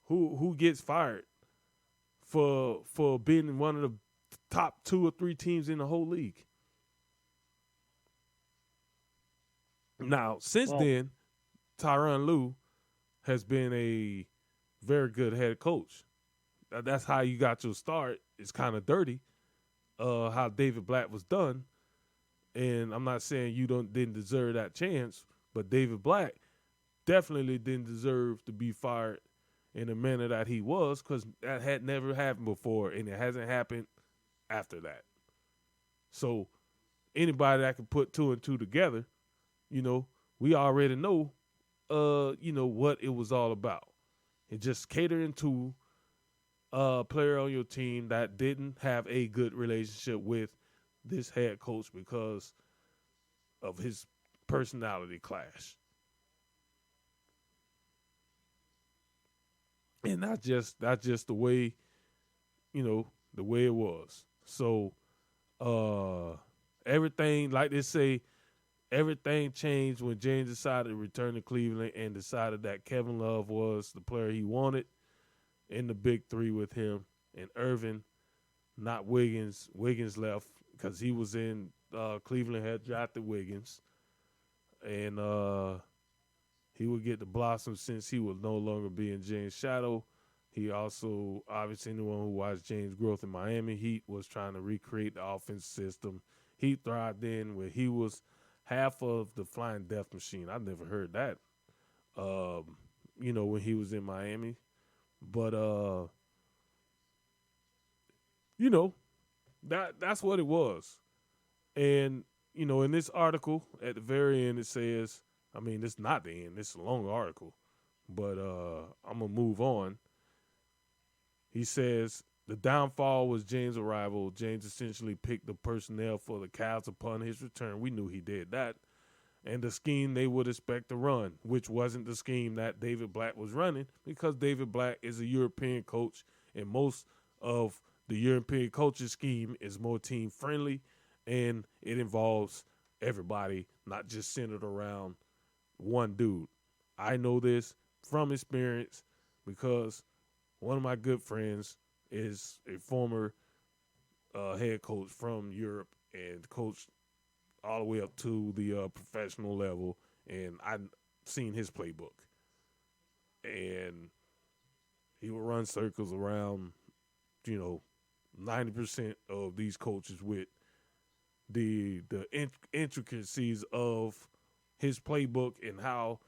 Who gets fired for being one of the top 2 or 3 teams in the whole league? Now, since then, Tyronn Lue has been a very good head coach. That's how you got your start. It's kind of dirty how David Blatt was done. And I'm not saying you didn't deserve that chance, but David Blatt definitely didn't deserve to be fired in the manner that he was, because that had never happened before, and it hasn't happened after that. So anybody that can put 2 and 2 together, we already know, what it was all about. It just catering to a player on your team that didn't have a good relationship with this head coach because of his personality clash. And that's just the way, the way it was. So everything, like they say, everything changed when James decided to return to Cleveland and decided that Kevin Love was the player he wanted in the big 3 with him, and Irving, not Wiggins. Wiggins left because he was in Cleveland, had drafted Wiggins, and he would get to blossom since he would no longer be in James' shadow. He also, obviously, anyone who watched James' growth in Miami Heat was trying to recreate the offense system he thrived in, where he was half of the Flying Death Machine. I never heard that, when he was in Miami. But, that's what it was. And, in this article, at the very end, it says, it's not the end. It's a long article. But I'm going to move on. He says, the downfall was James' arrival. James essentially picked the personnel for the Cavs upon his return. We knew he did that. And the scheme they would expect to run, which wasn't the scheme that David Blatt was running, because David Blatt is a European coach, and most of the European coach's scheme is more team-friendly, and it involves everybody, not just centered around one dude. I know this from experience because one of my good friends is a former head coach from Europe and coached all the way up to the professional level, and I've seen his playbook. And he will run circles around 90% of these coaches with the intricacies of his playbook and how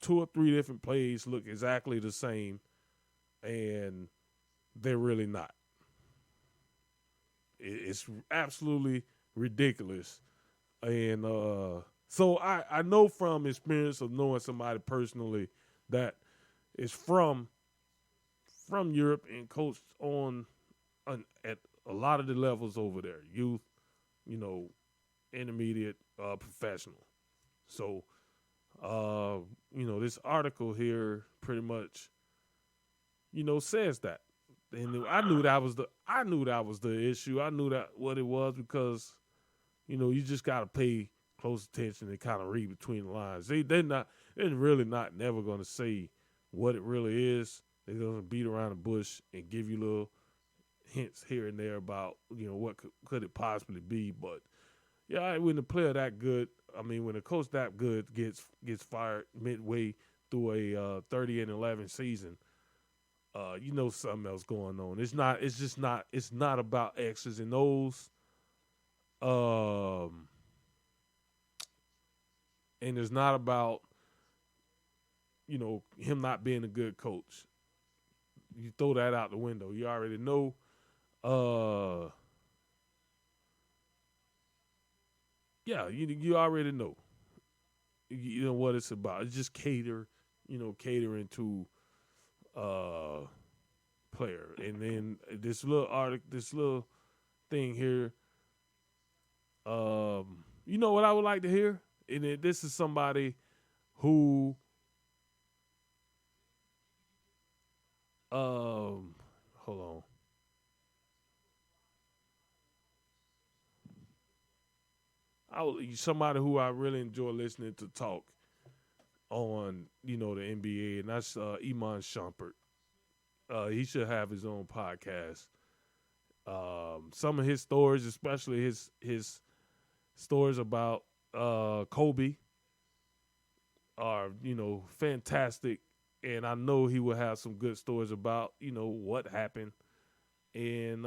2 or 3 different plays look exactly the same, and they're really not. It's absolutely ridiculous. And so I know from experience of knowing somebody personally that is from Europe and coached at a lot of the levels over there, youth, intermediate, professional. So, this article here pretty much, says that. And I knew that was the issue. I knew that what it was because, you just got to pay close attention and kind of read between the lines. They're really not never going to say what it really is. They're going to beat around the bush and give you little hints here and there about, what could it possibly be. But, yeah, when a player that good, when a coach that good gets fired midway through a 30-11 season, something else going on. It's not about X's and O's. And it's not about, him not being a good coach. You throw that out the window. You already know. You already know. You know what it's about. It's just catering to player. And then this little thing here. You know what I would like to hear? And this is somebody who hold on. Somebody who I really enjoy listening to talk on, the NBA, and that's Iman Shumpert. He should have his own podcast. Some of his stories, especially his stories about Kobe, are fantastic, and I know he will have some good stories about what happened in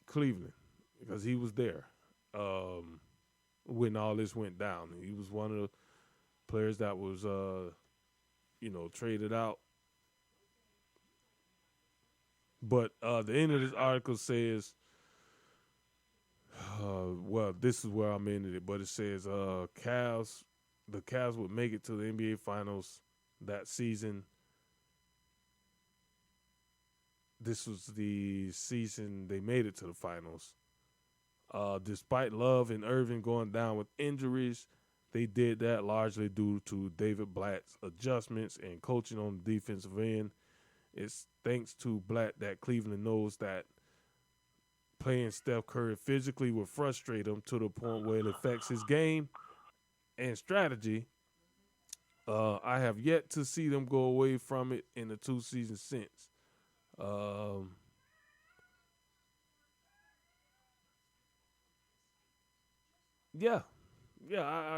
Cleveland, because he was there when all this went down. He was one of the players that was traded out. But the end of this article says, this is where I'm ending it, but it says the Cavs would make it to the NBA Finals that season. This was the season they made it to the finals. Despite Love and Irving going down with injuries, they did that largely due to David Blatt's adjustments and coaching on the defensive end. It's thanks to Blatt that Cleveland knows that playing Steph Curry physically will frustrate him to the point where it affects his game and strategy. I have yet to see them go away from it in the 2 seasons since. I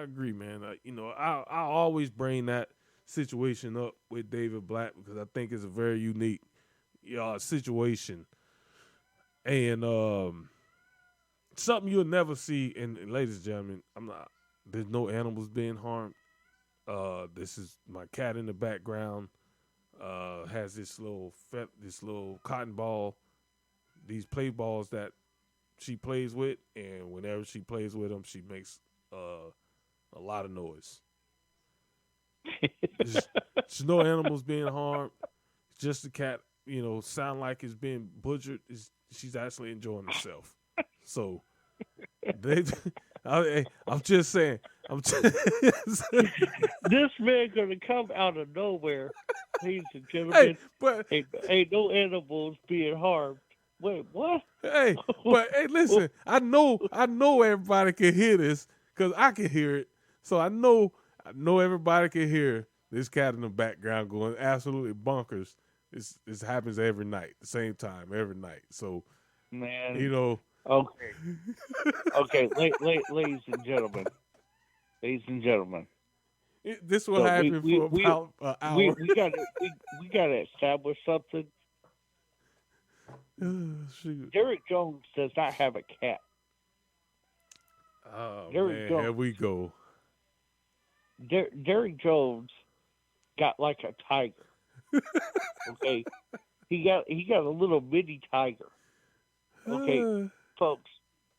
agree, man. I always bring that situation up with David Blatt because I think it's a very unique situation, and something you'll never see. And ladies and gentlemen, there's no animals being harmed. This is my cat in the background. Has this little cotton ball, these play balls that she plays with, and whenever she plays with them, she makes a lot of noise. There's no animals being harmed. It's just the cat, sound like it's being butchered. She's actually enjoying herself. So, I'm just saying. This man gonna come out of nowhere, ladies and gentlemen. Ain't no animals being harmed. Wait, what? Hey, listen. I know everybody can hear this because I can hear it. So I know everybody can hear this cat in the background going absolutely bonkers. This happens every night, the same time every night. So, man, Okay. Okay, ladies and gentlemen. This will happen for about an hour. We gotta establish something. Shoot. Derek Jones does not have a cat. Oh Derek man, Jones. here we go. Derek Jones got like a tiger. Okay, he got a little mini tiger. Okay, folks,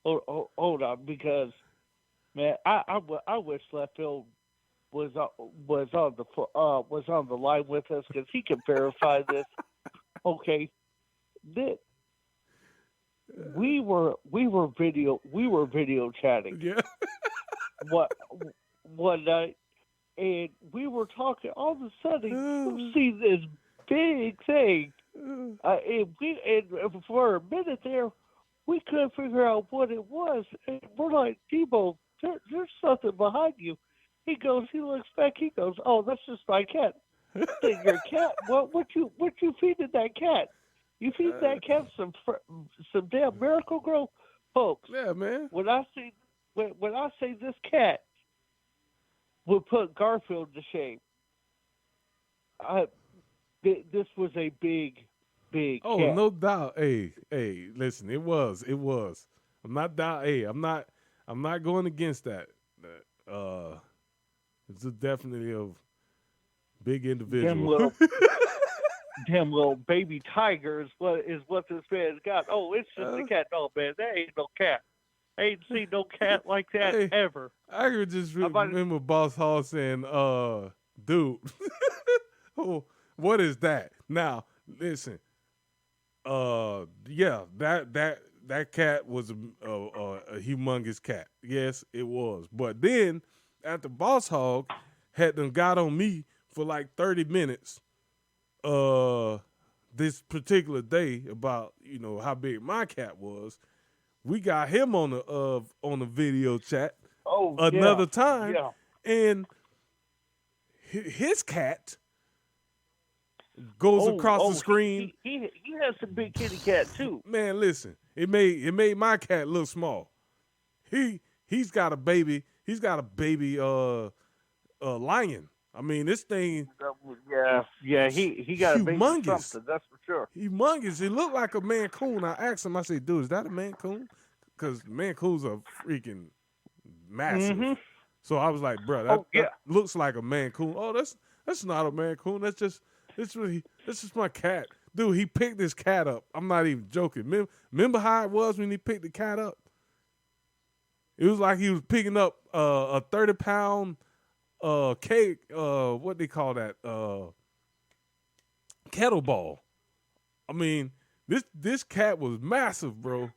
hold on, because man, I wish left field was on the line with us, because he can verify this. Okay, we were video chatting. Yeah. One night, and we were talking. All of a sudden, you see this big thing, and for a minute there, we couldn't figure out what it was. And we're like, Debo, there's something behind you. He looks back. He goes, "Oh, that's just my cat." Your cat? What you feeding that cat? You feed that cat some damn Miracle Grow, folks. Yeah, man. When I say this cat would put Garfield to shame, this was a big Oh, cat. no doubt. Hey, listen, it was. I'm not going against that. It's definitely a big individual. Damn little baby tiger is what this man's got. Oh, it's just a cat. No, man, that ain't no cat. I ain't seen no cat like that ever. I could just remember Boss Hall saying, dude, oh, what is that? Now, listen, yeah, that cat was a humongous cat. Yes, it was. But then, after Boss Hog had done got on me for like 30 minutes, this particular day about, how big my cat was, we got him on the video chat another time, and his cat goes across the screen. He has some big kitty cat too. Man, listen, it made my cat look small. He's got a baby. He's got a baby lion. I mean, this thing. Yeah. He got a baby humongous. Something, that's for sure. Humongous. It looked like a Mancoon. I asked him. I said, "Dude, is that a Mancoon?" Because Mancoons are freaking massive. Mm-hmm. So I was like, "Bro, that looks like a Mancoon." Oh, that's not a Mancoon. That's just my cat, dude. He picked this cat up. I'm not even joking. Remember how it was when he picked the cat up? It was like he was picking up a 30-pound cake. What they call that? Kettleball. I mean, this cat was massive, bro.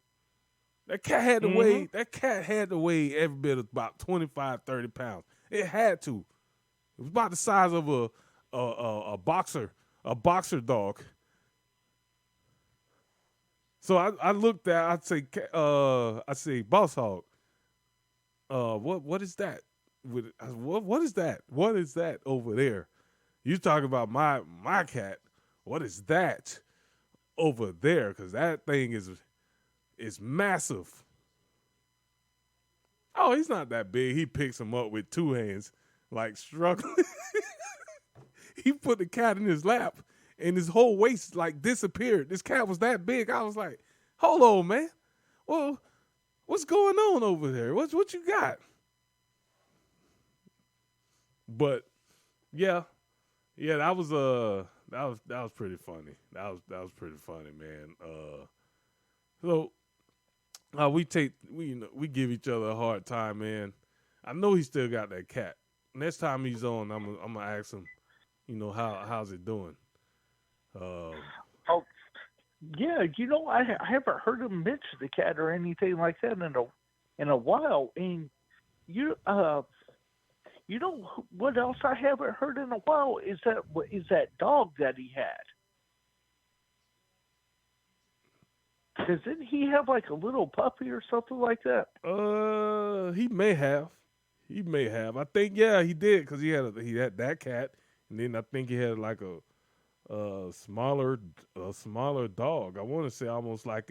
That cat had to weigh. That cat had to weigh every bit of about 25, 30 pounds. It had to. It was about the size of a boxer dog. So I looked at. I say, Boss Hog. What is that? What is that? What is that over there? You talking about my cat? What is that over there? Because that thing is massive. Oh, he's not that big. He picks him up with two hands, like struggling. He put the cat in his lap, and his whole waist like disappeared. This cat was that big. I was like, "Hold on, man. Well, what's going on over there? What you got?" But yeah, that was pretty funny. That was pretty funny, man. So we give each other a hard time, man. I know he still got that cat. Next time he's on, I'm gonna ask him, how's it doing? Yeah, I haven't heard him mention the cat or anything like that in a while. And what else I haven't heard in a while is that dog that he had. Didn't he have like a little puppy or something like that? He may have. I think he did, because he had that cat, and then I think he had like a smaller dog. I want to say almost like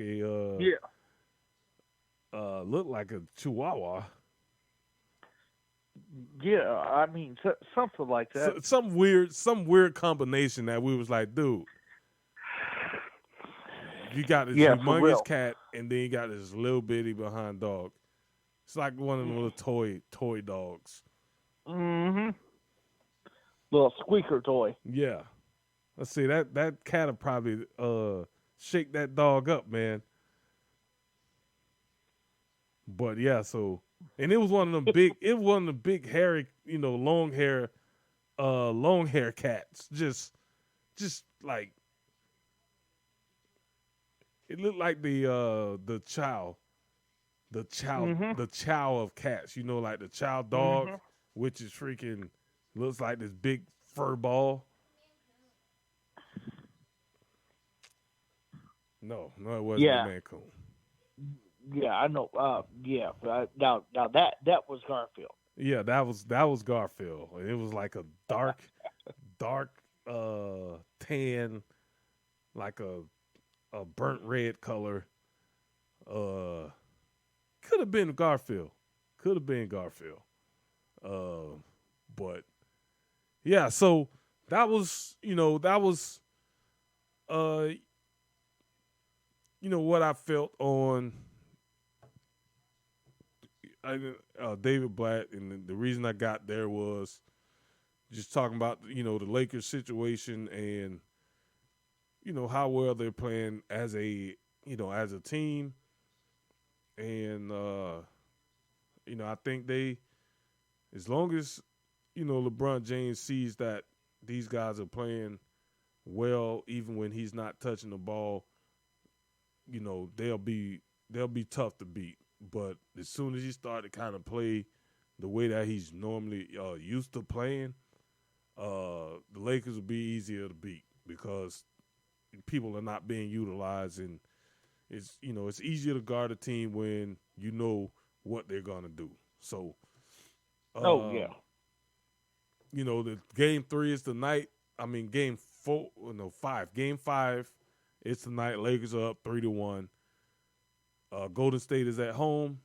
looked like a Chihuahua. Yeah, I mean something like that. Some weird combination that we was like, dude, you got this humongous cat, and then you got this little bitty behind dog. It's like one of them little toy dogs. Mm-hmm. Little squeaker toy. Yeah. Let's see, that cat will probably shake that dog up, man. But yeah, so, and it was one of them big hairy, long hair cats. Just like, it looked like the chow of cats, like the chow dog, which is freaking looks like this big fur ball. No, it wasn't a Mancoon. Yeah, I know. Now that was Garfield. Yeah, that was Garfield. It was like a dark tan, like a burnt red color. Could have been Garfield. But yeah, so that was what I felt on David Blatt, and the reason I got there was just talking about the Lakers situation and how well they're playing as a team, and I think they, as long as LeBron James sees that these guys are playing well, even when he's not touching the ball, they'll be tough to beat. But as soon as he start to kind of play the way that he's normally used to playing, the Lakers will be easier to beat because people are not being utilized, and it's easier to guard a team when you know what they're gonna do. So, the game 3 is tonight. I mean, game 5. Game 5 is tonight. Lakers are up 3-1. Golden State is at home,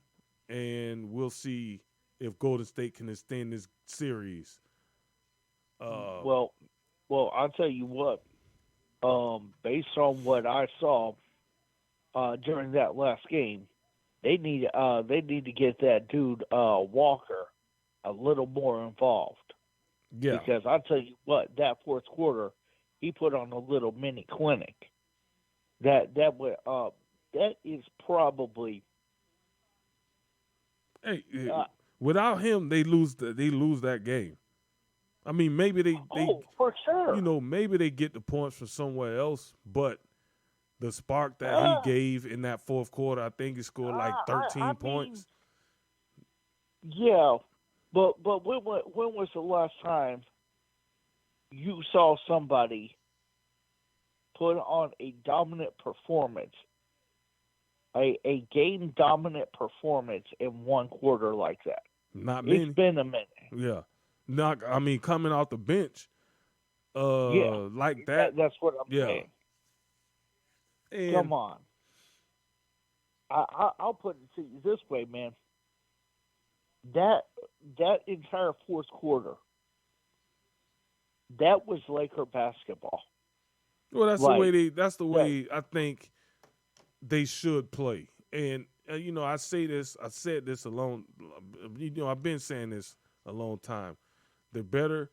and we'll see if Golden State can extend this series. Well, I'll tell you what. Based on what I saw during that last game, they need to get that dude Walker a little more involved. Yeah, because I'll tell you what, that fourth quarter, he put on a little mini clinic. That is probably. Hey, without him, they lose that game. I mean, maybe they for sure. Maybe they get the points from somewhere else, but the spark that he gave in that fourth quarter, I think he scored like 13 points. Yeah, but when was the last time you saw somebody put on a dominant performance, a game dominant performance in one quarter like that? Not many. It's been a minute. Yeah. Coming off the bench, like that. That's what I'm saying. And come on. I'll put it to you this way, man. That entire fourth quarter, that was Laker basketball. Well, that's the way I think they should play. And I said this alone. I've been saying this a long time. They're better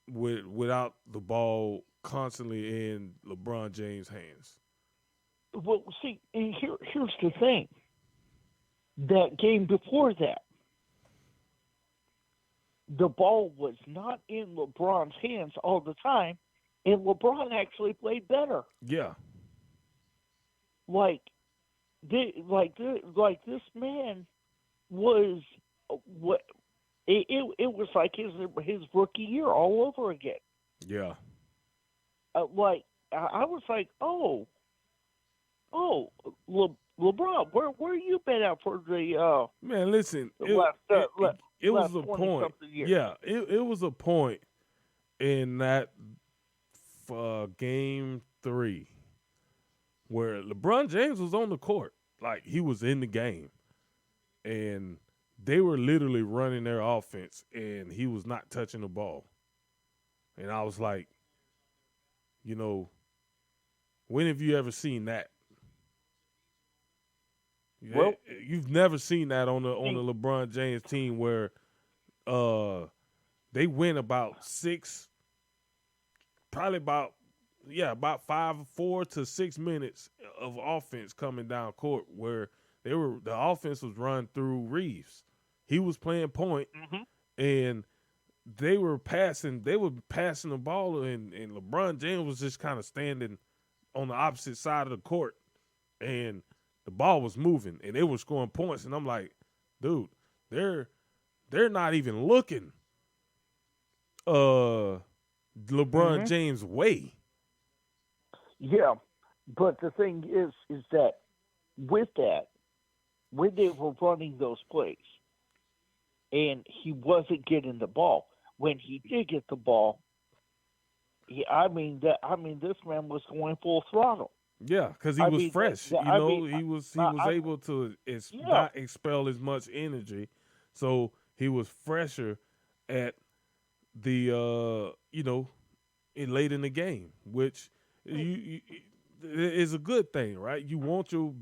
without the ball constantly in LeBron James' hands. Well, see, and here's the thing. That game before that, the ball was not in LeBron's hands all the time, and LeBron actually played better. Yeah. Like this man was what it was like his rookie year all over again. Yeah. I was like, LeBron, where you been at for the man? Listen, it was a point. Yeah, it was a point in that game 3 where LeBron James was on the court, like he was in the game, and they were literally running their offense, and he was not touching the ball. And I was like, when have you ever seen that? Well, you've never seen that on the LeBron James team where they win about 4 to 6 minutes of offense coming down court where the offense was run through Reeves. He was playing point, and they were passing the ball, and LeBron James was just kind of standing on the opposite side of the court, and the ball was moving, and they were scoring points. And I'm like, dude, they're not even looking LeBron James' way. Yeah, but the thing is that with that, when they were running those plays, and he wasn't getting the ball, when he did get the ball, this man was going full throttle. Yeah, because he was fresh. He was able to not expel as much energy, so he was fresher at the late in the game, which is a good thing, right? You want a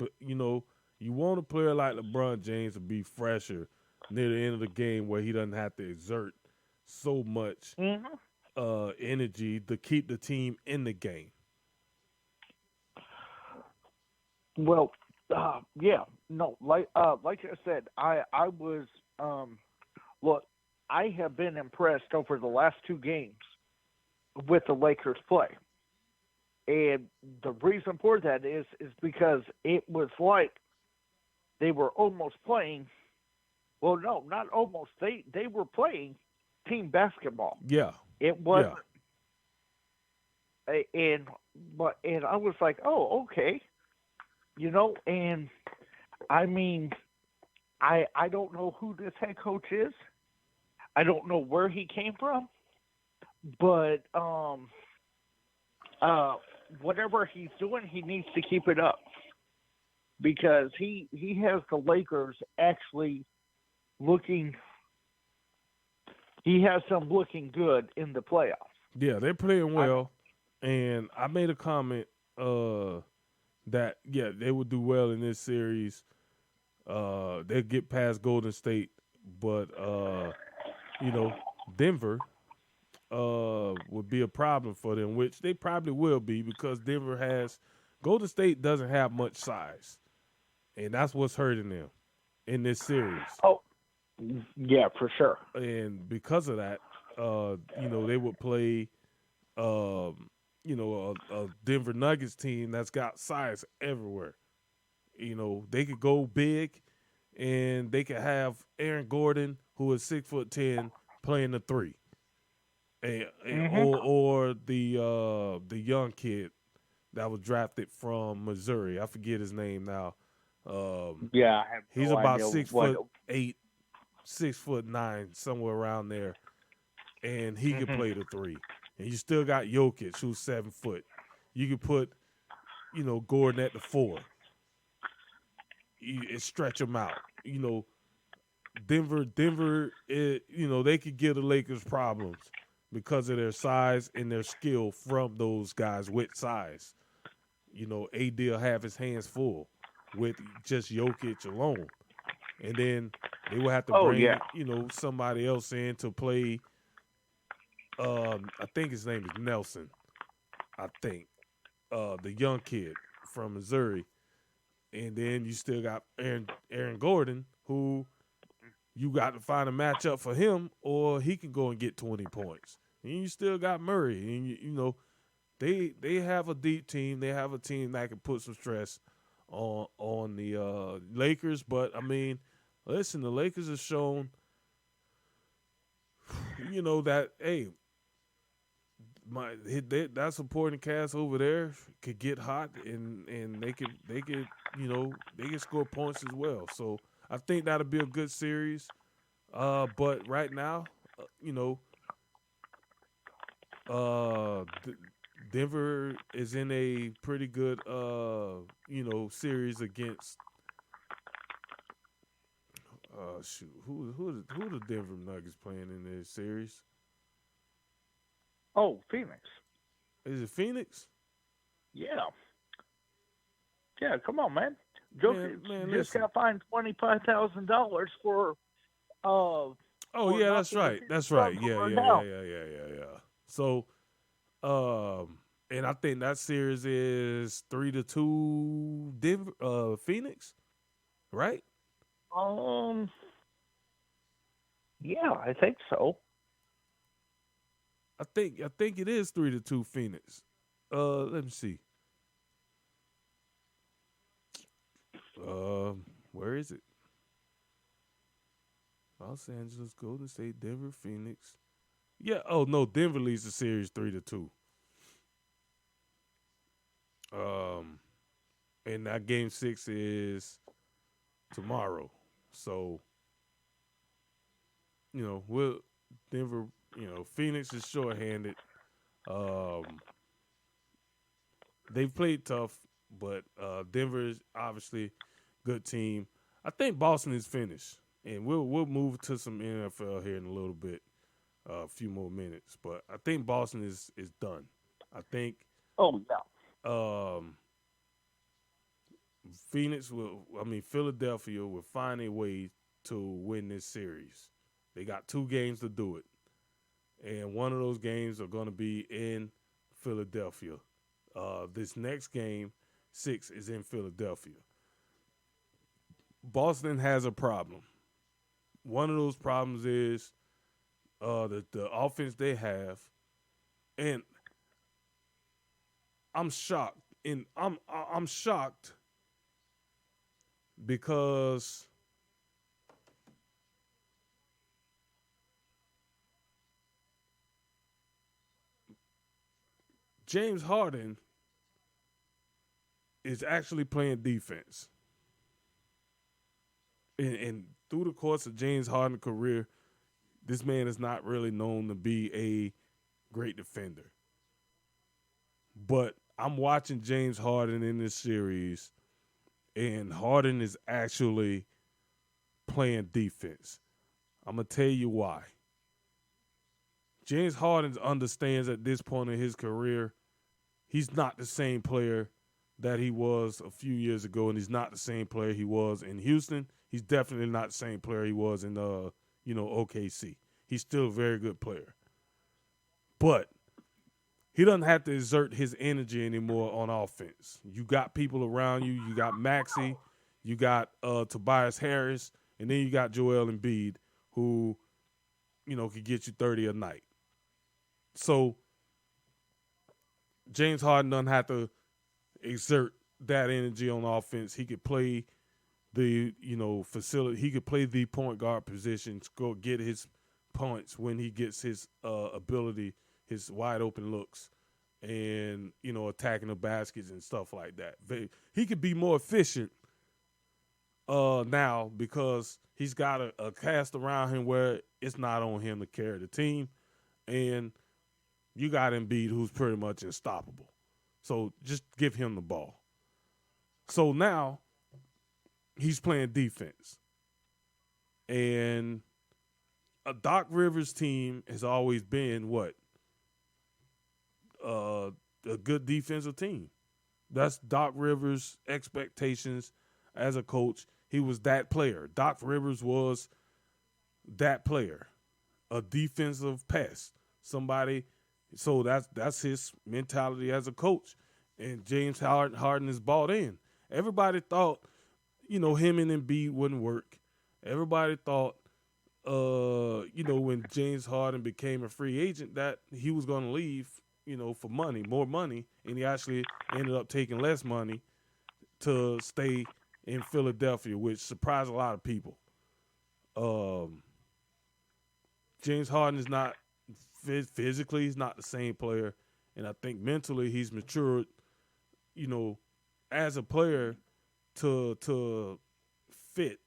player like LeBron James to be fresher near the end of the game, where he doesn't have to exert so much energy to keep the team in the game. Well, like I said, I was look, I have been impressed over the last 2 games with the Lakers play. And the reason for that is because it was like they were almost playing, well, no, not almost. They were playing team basketball. Yeah. It was, and I was like, oh, okay. And I mean, I don't know who this head coach is. I don't know where he came from, but whatever he's doing, he needs to keep it up, because he has the Lakers actually looking. He has them looking good in the playoffs. Yeah, they're playing well, and I made a comment that they would do well in this series. They'll get past Golden State, but Denver would be a problem for them, which they probably will be, because Golden State doesn't have much size, and that's what's hurting them in this series. Oh, yeah, for sure. And because of that, they would play a Denver Nuggets team that's got size everywhere. They could go big, and they could have Aaron Gordon, who is 6'10", playing the 3, or the young kid that was drafted from Missouri. I forget his name now. He's about 6'8", 6'9", somewhere around there, and he could play the 3. And you still got Jokic, who's 7 foot. You could put, Gordon at the 4. And stretch them out. Denver, they could give the Lakers problems because of their size and their skill from those guys with size. AD will have his hands full with just Jokic alone. And then they will have to bring, somebody else in to play. I think his name is Nelson. The young kid from Missouri. And then you still got Aaron Gordon, who you got to find a matchup for him, or he can go and get 20 points. And you still got Murray. And, they have a deep team. They have a team that can put some stress on the Lakers. But, I mean, listen, the Lakers have shown, that, hey, that supporting cast over there could get hot, and they could they can score points as well. So I think that'll be a good series. But right now, Denver is in a pretty good series against Shoot, who the Denver Nuggets playing in this series? Oh, Phoenix. Is it Phoenix? Yeah. Yeah, come on, man. Jokic just got fined $25,000 for. Oh yeah, that's right. That's right. Yeah. So, and I think that series is 3-2 Denver, Phoenix, right? Yeah, I think so. I think it is 3-2 Phoenix. Let me see. Where is it? Los Angeles, Golden State, Denver, Phoenix. Yeah. Oh no, Denver leads the series 3-2. And that game 6 is tomorrow. So, Denver, Phoenix is shorthanded. They've played tough, but Denver is obviously a good team. I think Boston is finished, and we'll move to some NFL here in a little bit, a few more minutes. But I think Boston is done. I think. Oh yeah. Philadelphia will find a way to win this series. They got 2 games to do it. And one of those games are going to be in Philadelphia. This next game, 6, is in Philadelphia. Boston has a problem. One of those problems is the offense they have. And I'm shocked. And I'm shocked because James Harden is actually playing defense. And through the course of James Harden's career, this man is not really known to be a great defender. But I'm watching James Harden in this series, and Harden is actually playing defense. I'm going to tell you why. James Harden understands at this point in his career, he's not the same player that he was a few years ago, and he's not the same player he was in Houston. He's definitely not the same player he was in, OKC. He's still a very good player. But he doesn't have to exert his energy anymore on offense. You got people around you. You got Maxey. You got Tobias Harris. And then you got Joel Embiid, who, could get you 30 a night. So James Harden doesn't have to exert that energy on offense. He could play the, facility. He could play the point guard position, go get his points when he gets his ability, his wide open looks, and, attacking the baskets and stuff like that. He could be more efficient now because he's got a cast around him where it's not on him to carry the team. And you got Embiid, who's pretty much unstoppable. So just give him the ball. So now he's playing defense. And a Doc Rivers team has always been what? A good defensive team. That's Doc Rivers' expectations as a coach. He was that player. Doc Rivers was that player, a defensive pest, somebody. So that's his mentality as a coach. And James Harden is bought in. Everybody thought, him and Embiid wouldn't work. Everybody thought, when James Harden became a free agent, that he was going to leave, for more money. And he actually ended up taking less money to stay in Philadelphia, which surprised a lot of people. James Harden is not physically, he's not the same player. And I think mentally he's matured, as a player to fit,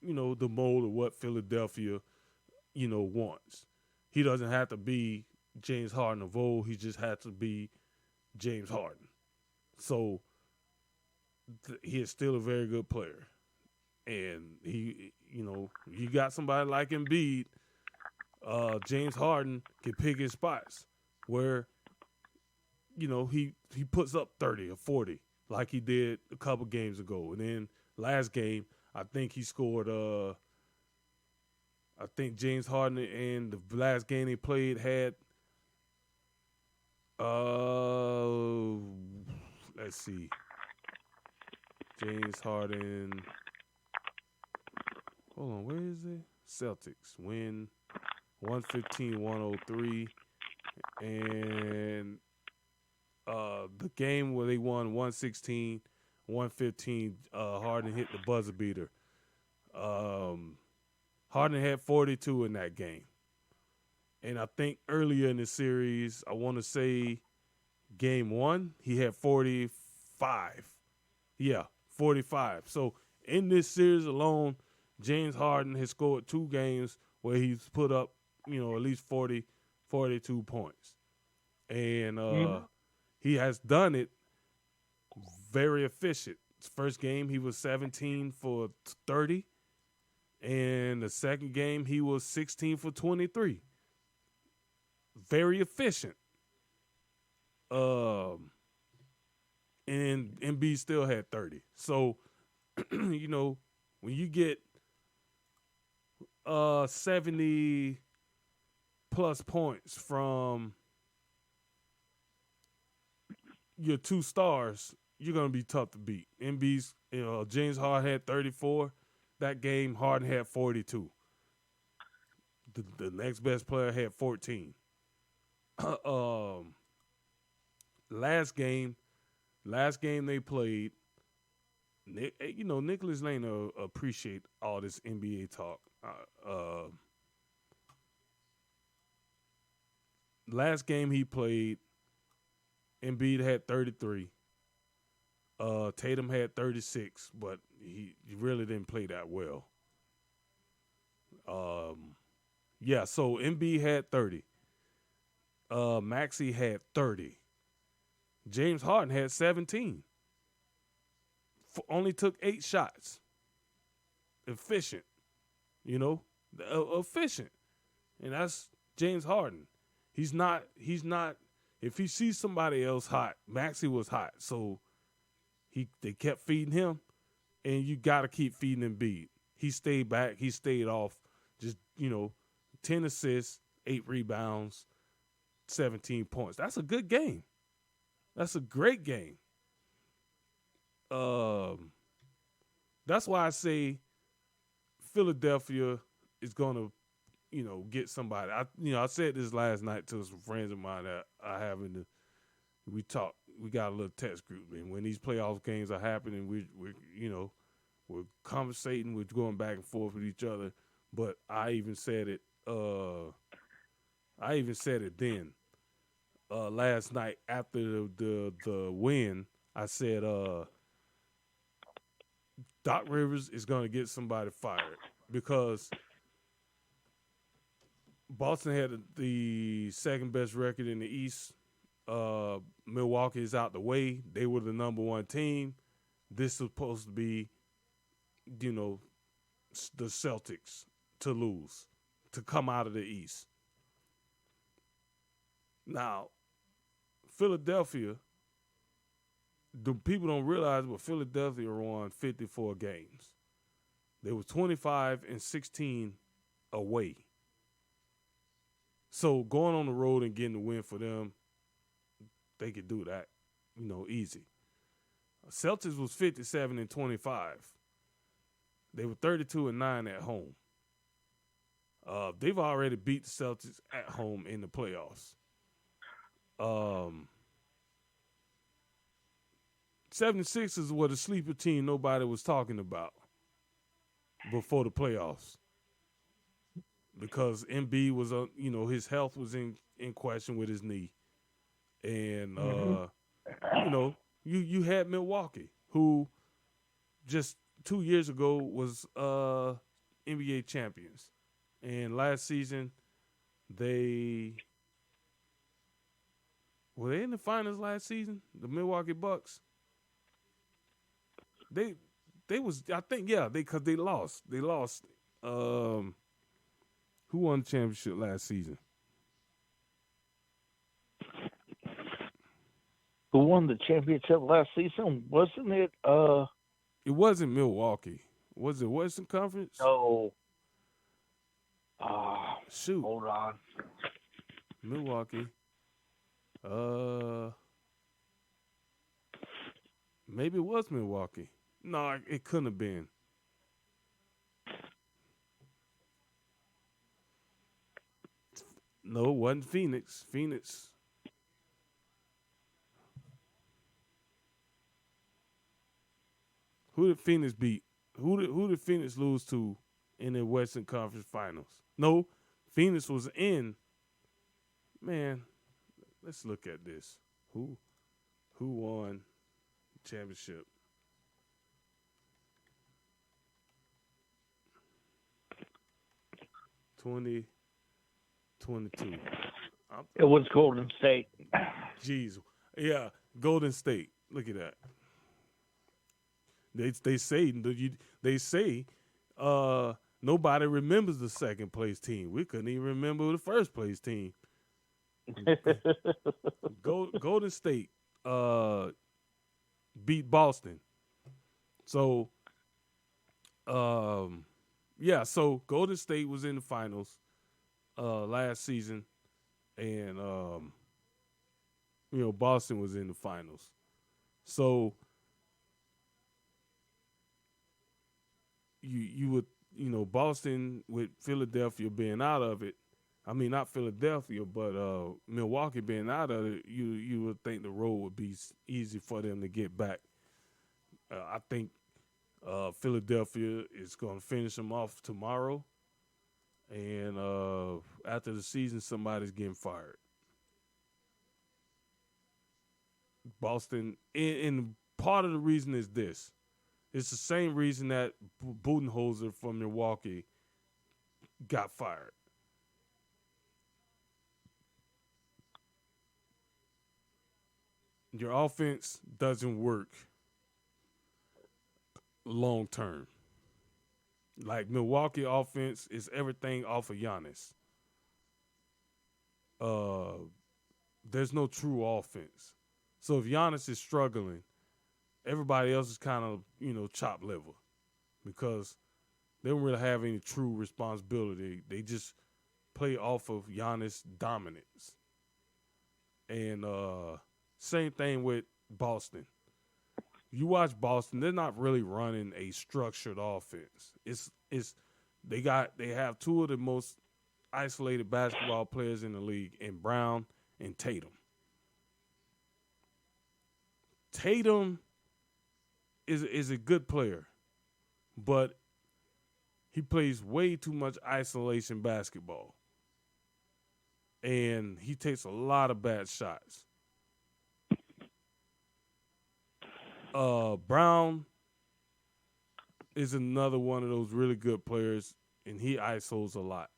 the mold of what Philadelphia, wants. He doesn't have to be James Harden of old. He just has to be James Harden. So he is still a very good player. And he, you got somebody like Embiid, James Harden can pick his spots where, he puts up 30 or 40 like he did a couple games ago. And then last game, I think he scored, I think James Harden and the last game they played had, let's see, James Harden. Hold on, where is it? Celtics win 115-103. And the game where they won 116-115, Harden hit the buzzer beater. Harden had 42 in that game. And I think earlier in the series, I want to say game 1, he had 45. Yeah, 45. So in this series alone, James Harden has scored 2 games where he's put up, at least 40, 42 points. And he has done it very efficient. First game, he was 17 for 30. And the second game, he was 16 for 23. Very efficient. And Embiid still had 30. So, when you get 70 plus points from your 2 stars, you're going to be tough to beat. Embiid's, James Harden had 34. That game, Harden had 42. The next best player had 14. Last game they played, Nicholas Lane appreciate all this NBA talk. Last game he played, Embiid had 33. Tatum had 36, but he really didn't play that well. So Embiid had 30. Maxey had 30. James Harden had 17. Only took 8 shots. Efficient. Efficient. And that's James Harden. He's not, if he sees somebody else hot, Maxey was hot. So they kept feeding him, and you got to keep feeding Embiid. He stayed back. He stayed off. Just, 10 assists, 8 rebounds, 17 points. That's a good game. That's a great game. That's why I say Philadelphia is going to, get somebody. I said this last night to some friends of mine that I have we talk. We got a little text group, and when these playoff games are happening, we're conversating, we're going back and forth with each other. But I even said it. Then last night after the win. I said Doc Rivers is going to get somebody fired because Boston had the second best record in the East. Milwaukee is out the way. They were the number 1 team. This is supposed to be, the Celtics to lose, to come out of the East. Now, Philadelphia, the people don't realize, but Philadelphia won 54 games. They were 25-16 away. So going on the road and getting the win for them, they could do that, easy. Celtics was 57-25. They were 32-9 at home. They've already beat the Celtics at home in the playoffs. 76ers were the sleeper team nobody was talking about before the playoffs because Embiid was, his health was in question with his knee. And, you had Milwaukee, who just 2 years ago was NBA champions. And last season, were they in the finals last season? The Milwaukee Bucks? They I think, because they lost. They lost. Who won the championship last season? Who won the championship last season? Wasn't it? It wasn't Milwaukee. Was it Western Conference? No. Shoot. Hold on. Milwaukee. Maybe it was Milwaukee. No, it couldn't have been. No, it wasn't Phoenix. Who did Phoenix beat? Who did Phoenix lose to in the Western Conference Finals? No, Phoenix was in. Man, let's look at this. Who won the championship? '22. It was Golden State. Jeez, yeah, Golden State. Look at that. They say nobody remembers the second place team. We couldn't even remember the first place team. Golden State beat Boston. So so Golden State was in the finals last season, and Boston was in the finals. So you would, Boston with Philadelphia being out of it. I mean, not Philadelphia, but Milwaukee being out of it, you would think the road would be easy for them to get back. I think Philadelphia is going to finish them off tomorrow, and after the season, somebody's getting fired. Boston, and part of the reason is this. It's the same reason that Budenholzer from Milwaukee got fired. Your offense doesn't work long term. Like Milwaukee offense is everything off of Giannis. There's no true offense. So if Giannis is struggling, everybody else is kind of, chop liver because they don't really have any true responsibility. They just play off of Giannis' dominance. And same thing with Boston. You watch Boston, they're not really running a structured offense. They have two of the most isolated basketball players in the league in Brown and Tatum. Tatum is a good player, but he plays way too much isolation basketball. And he takes a lot of bad shots. Brown is another one of those really good players, and he isos a lot.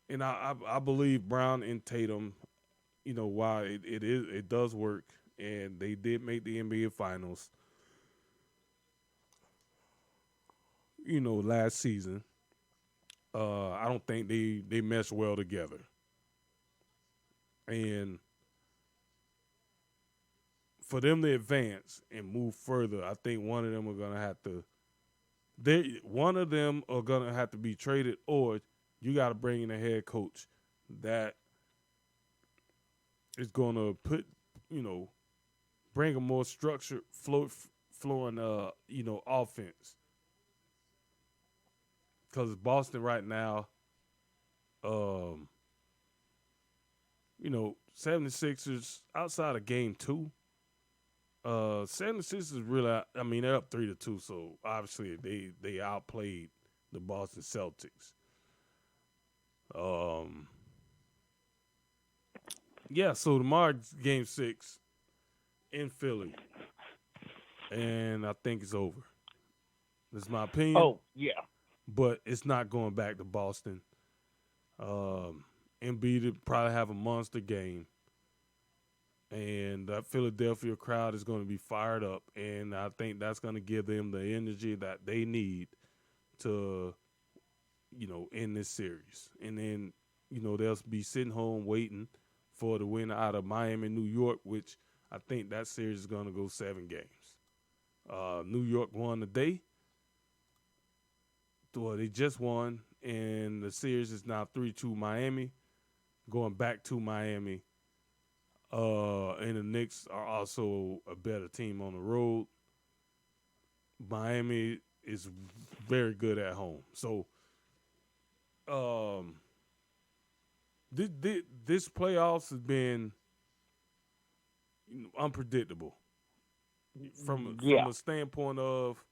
And I believe Brown and Tatum, while it does work, and they did make the NBA Finals, last season. I don't think they mesh well together. And for them to advance and move further, I think one of them are gonna have to be traded, or you got to bring in a head coach that is gonna bring a more structured, flowing, offense. Because Boston right now, 76ers outside of game 2, 76ers really, they're up 3-2, so obviously they outplayed the Boston Celtics. So tomorrow game 6 in Philly, and I think it's over. That's my opinion. Oh, yeah. But it's not going back to Boston. Embiid will probably have a monster game. And that Philadelphia crowd is going to be fired up, and I think that's going to give them the energy that they need to, end this series. And then, they'll be sitting home waiting for the win out of Miami, New York, which I think that series is going to go 7 games. New York won today. Well, they just won, and the series is now 3-2 Miami, going back to Miami. And the Knicks are also a better team on the road. Miami is very good at home. So, this playoffs has been unpredictable from a standpoint of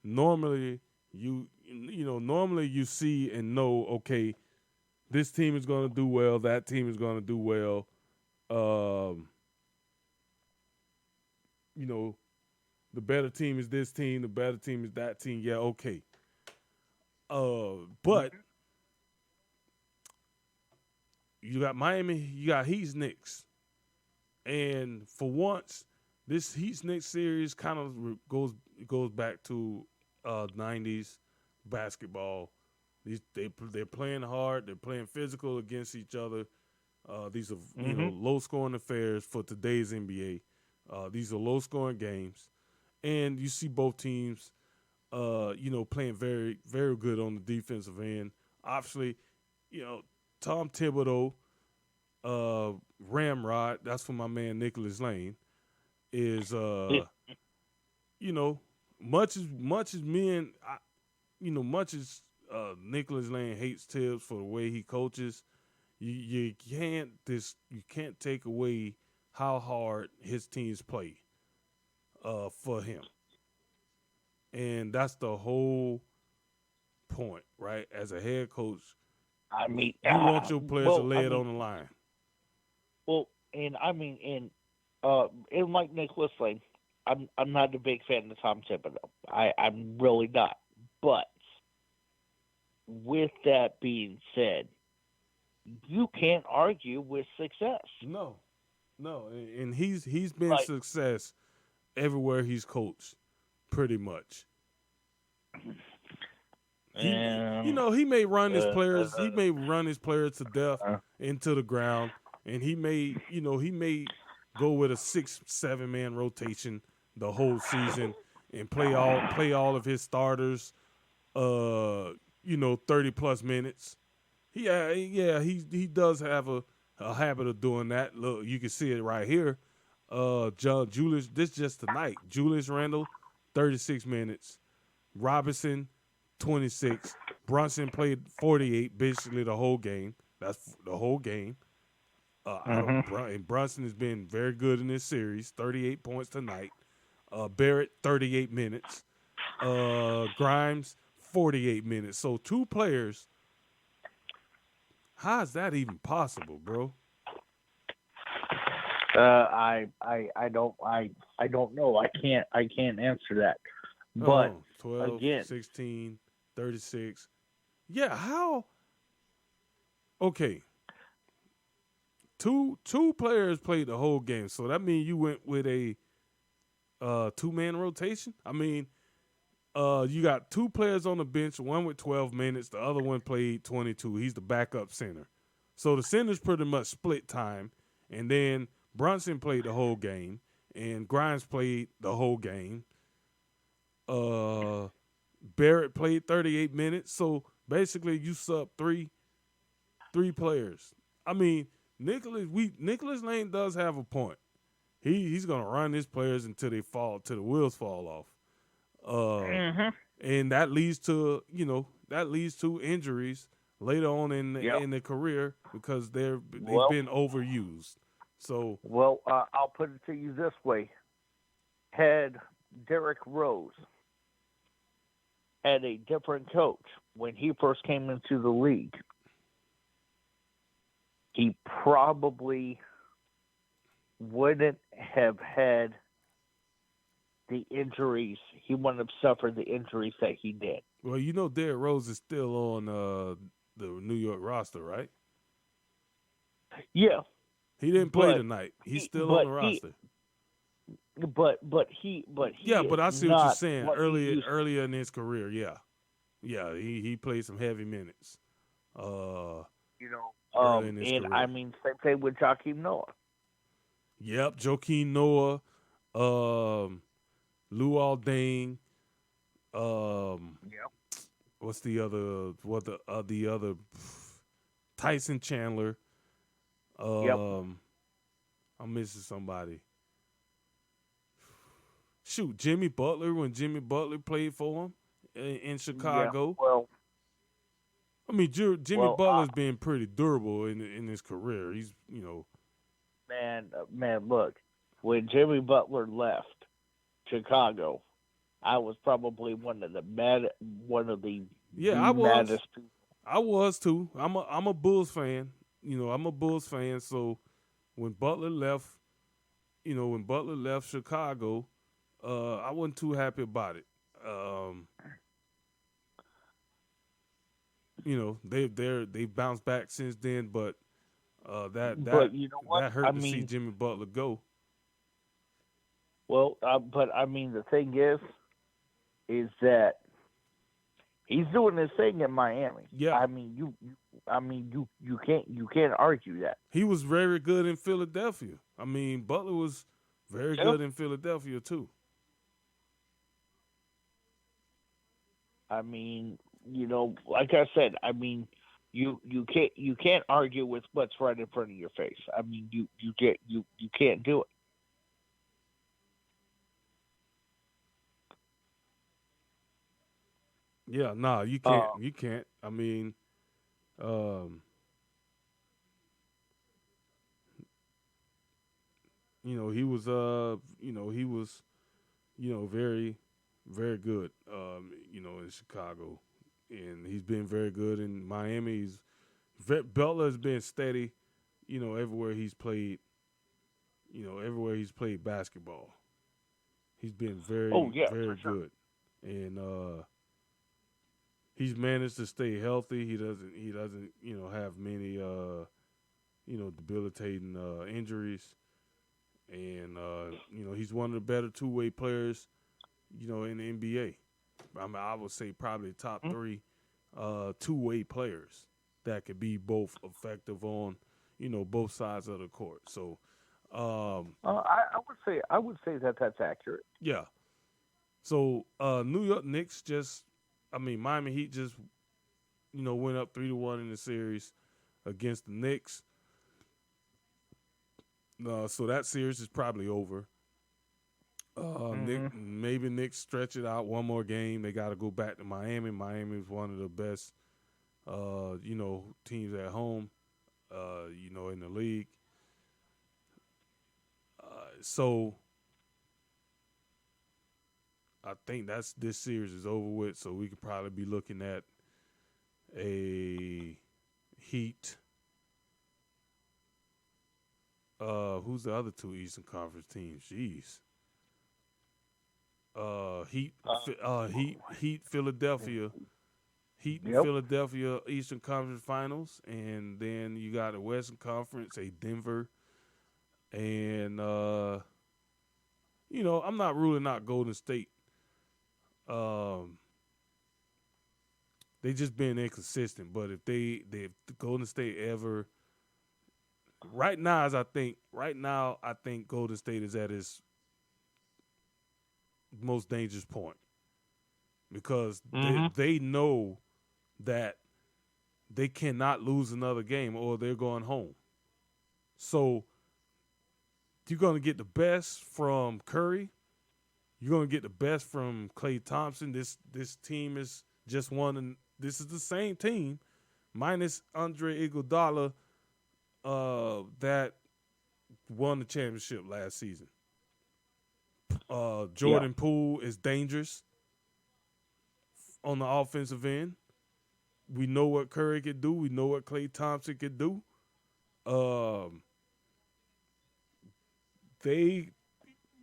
normally you see and know, okay, this team is going to do well, that team is going to do well. The better team is this team, the better team is that team. Yeah, okay. But you got Miami, you got Heat Knicks. And for once, this Heat Knicks series kind of goes back to 90s basketball. They're playing hard, they're playing physical against each other. These are low-scoring affairs for today's NBA. These are low-scoring games, and you see both teams, playing very, very good on the defensive end. Obviously, Tom Thibodeau, Ramrod. That's for my man Nicholas Lane. Is much as Nicholas Lane hates Tibbs for the way he coaches. You can't take away how hard his teams play for him. And that's the whole point, right? As a head coach, you want your players to lay it on the line. Well, like Nicholas Lane, I'm not a big fan of Tom Thibodeau. I'm really not. But with that being said, you can't argue with success. No, and he's been success everywhere he's coached, pretty much. He may run his players. He may run his players to death into the ground, and he may go with a 6-7 man rotation the whole season and play all of his starters, 30 plus minutes. Yeah, he does have a habit of doing that. Look, you can see it right here. Julius, this just tonight. Julius Randle, 36 minutes. Robinson, 26. Brunson played 48, basically the whole game. That's the whole game. And Brunson has been very good in this series. 38 points tonight. Barrett, 38 minutes. Grimes, 48 minutes. So 2 players. How is that even possible, bro? I don't know. I can't answer that. But 12, again, 16, 36. Yeah, how? Okay. Two players played the whole game, so that means you went with a 2-man rotation. I mean, you got 2 players on the bench, one with 12 minutes, the other one played 22. He's the backup center. So the center's pretty much split time, and then Brunson played the whole game, and Grimes played the whole game. Barrett played 38 minutes, so basically you sub three players. I mean, Nicholas Lane does have a point. He's gonna run his players until the wheels fall off. And that leads to injuries later on in the career because they've been overused. So I'll put it to you this way: had Derrick Rose had a different coach when he first came into the league, he probably wouldn't have had the injuries. He wouldn't have suffered the injuries that he did. Well, Derrick Rose is still on the New York roster, right? Yeah. He didn't play tonight. He's still on the roster. But yeah, but I see what you're saying. Earlier in his career, he played some heavy minutes. And I mean, same thing with Joakim Noah. Yep, Joakim Noah, Lou Alding. What's the other? The other? Tyson Chandler. I'm missing somebody. Shoot, Jimmy Butler, when Jimmy Butler played for him in Chicago. Yeah, well, I mean, Jimmy Butler's been pretty durable in his career. He's, Man, look, when Jimmy Butler left Chicago, I was probably one of the maddest people. I was too. I'm a Bulls fan. I'm a Bulls fan. So when Butler left, Chicago, I wasn't too happy about it. They've bounced back since then, but that hurt to see Jimmy Butler go. Well, but I mean, the thing is that he's doing his thing in Miami. Yeah, I mean, you can't argue that. He was very good in Philadelphia. I mean, Butler was very good in Philadelphia too. I mean, like I said, I mean, you can't argue with what's right in front of your face. I mean, you can't do it. Yeah, no, you can't. You can't. I mean, he was very, very good, in Chicago, and he's been very good in Miami. Butler has been steady, everywhere he's played. Everywhere he's played basketball, he's been very, very good, and he's managed to stay healthy. He doesn't, have many, debilitating injuries, and he's one of the better two-way players, in the NBA. I mean, I would say probably top three two-way players that could be both effective on, both sides of the court. So, I would say that that's accurate. Yeah. So, New York Knicks Miami Heat just, went up 3-1 in the series against the Knicks. So that series is probably over. Maybe Knicks stretch it out one more game. They got to go back to Miami. Miami is one of the best, teams at home, in the league. So I think this series is over with. So we could probably be looking at a Heat. Who's the other two Eastern Conference teams? Jeez. Heat, Philadelphia. Heat and Philadelphia Eastern Conference Finals, and then you got a Western Conference, a Denver, and I'm not ruling out Golden State. They just been inconsistent, but if the Golden State ever right now I think Golden State is at its most dangerous point because they know that they cannot lose another game or they're going home. So you're going to get the best from Curry. You're going to get the best from Klay Thompson. This team is just one, and this is the same team minus Andre Iguodala that won the championship last season. Jordan Poole is dangerous on the offensive end. We know what Curry could do. We know what Klay Thompson could do. They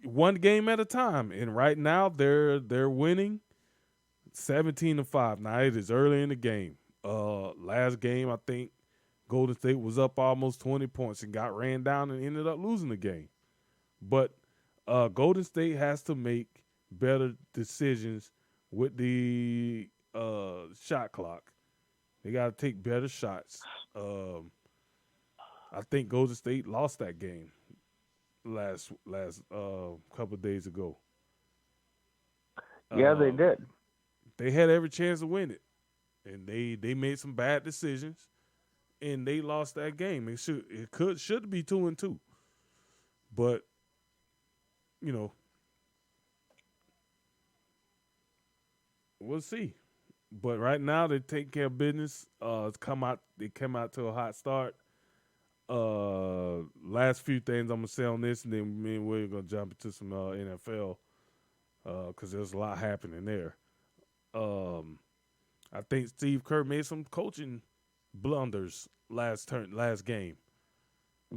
one game at a time, and right now they're winning 17-5. Now it is early in the game. Last game I think Golden State was up almost 20 points and got ran down and ended up losing the game. But Golden State has to make better decisions with the shot clock. They got to take better shots. I think Golden State lost that game last couple of days ago. Yeah, they did. They had every chance to win it, and they made some bad decisions, and they lost that game. It should be 2-2, but we'll see. But right now they take care of business. They came out to a hot start. Last few things I'm gonna say on this, and then me and William gonna jump into some NFL because there's a lot happening there. I think Steve Kerr made some coaching blunders last game.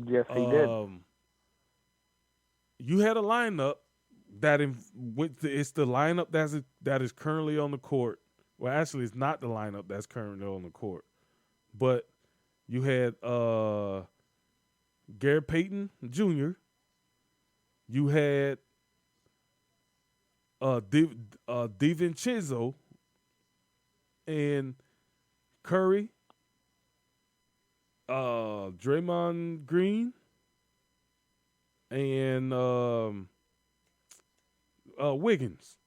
Yes, he did. You had a lineup it's the lineup that is currently on the court. Well, actually, it's not the lineup that's currently on the court, but you had Gary Payton Jr. You had DiVincenzo and Curry, Draymond Green, and Wiggins.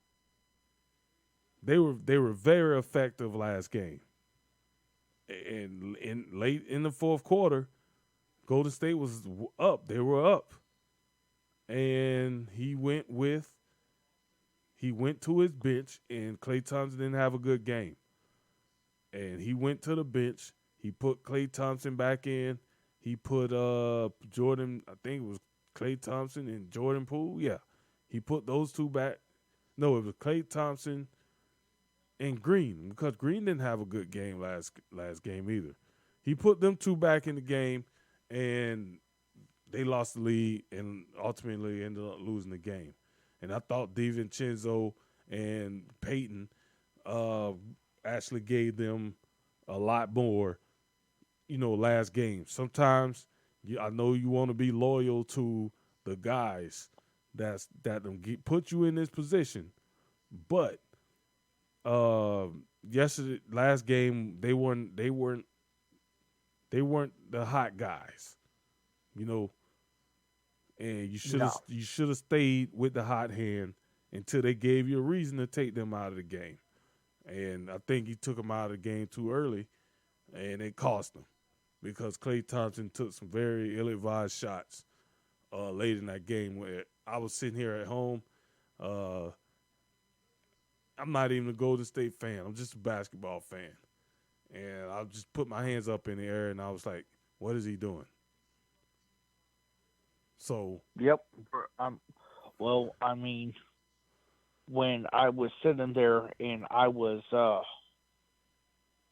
They were very effective last game. And late in the fourth quarter, Golden State was up. They were up. And he went to his bench, and Klay Thompson didn't have a good game. And he went to the bench. He put Klay Thompson back in. He put Jordan, I think it was Klay Thompson and Jordan Poole. Yeah. He put those two back. No, it was Klay Thompson and Green, because Green didn't have a good game last game either. He put them two back in the game, and they lost the lead and ultimately ended up losing the game. And I thought DiVincenzo and Peyton actually gave them a lot more, last game. Sometimes I know you want to be loyal to the guys that put you in this position, but last game they weren't the hot guys, and you should have stayed with the hot hand until they gave you a reason to take them out of the game. And I think he took them out of the game too early, and it cost them because Klay Thompson took some very ill-advised shots late in that game where I was sitting here at home. I'm not even a Golden State fan. I'm just a basketball fan. And I just put my hands up in the air, and I was like, what is he doing? So. Yep. Well, I mean, when I was sitting there and I was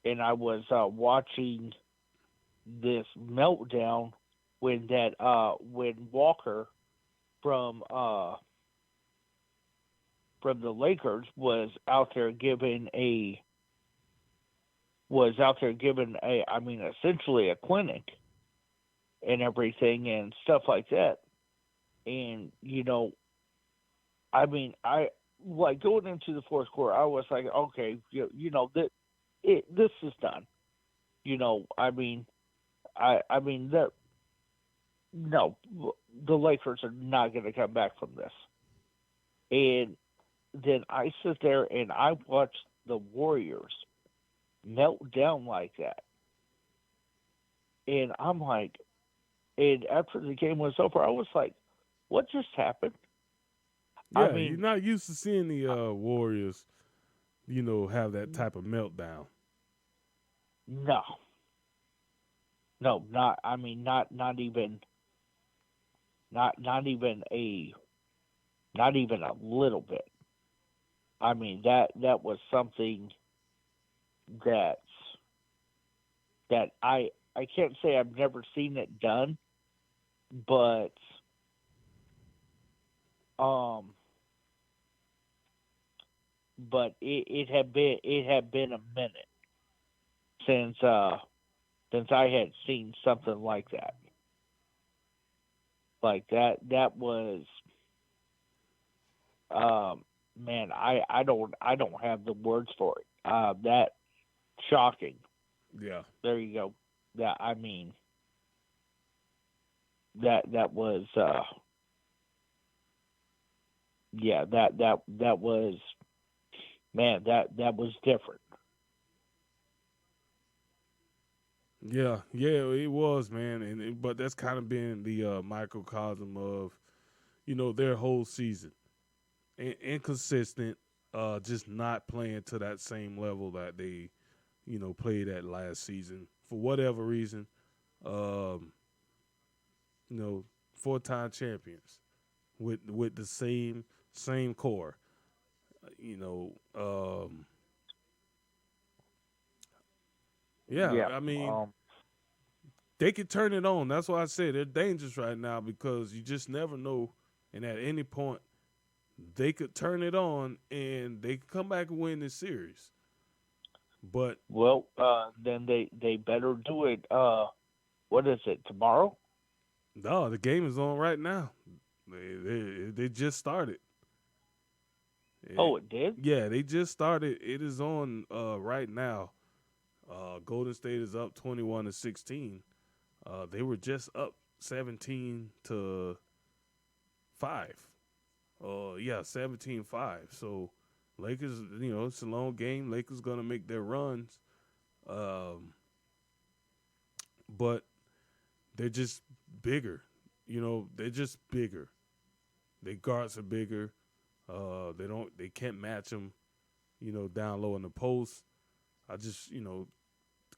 watching this meltdown when Walker from the Lakers was out there giving essentially a clinic and everything and stuff like that. And, I like going into the fourth quarter, I was like, okay, this is done. The Lakers are not going to come back from this. And then I sit there and I watch the Warriors melt down like that. And I'm like, and after the game was over, I was like, what just happened? Yeah, you're not used to seeing the Warriors, have that type of meltdown. No, not even a little bit. I mean, that was something that I can't say I've never seen it done, but it had been a minute since since I had seen something like that. Like that was, man, I don't have the words for it. That shocking. Yeah. There you go. That I mean, that was, yeah, that was, man, that was different. Yeah, it was, man, but that's kind of been the microcosm of, their whole season. Inconsistent, just not playing to that same level that they, played at last season for whatever reason. 4-time champions with the same core. I mean, they could turn it on. That's why I said they're dangerous right now because you just never know. And at any point, they could turn it on and they could come back and win this series. But then they better do it. What is it, tomorrow? No, the game is on right now. They just started. Oh, it did? Yeah, they just started. It is on right now. Golden State is up 21-16. They were just up 17-5. 17-5. So Lakers, it's a long game. Lakers gonna make their runs, but they're just bigger. They're just bigger. Their guards are bigger. They can't match them, down low in the post. I just,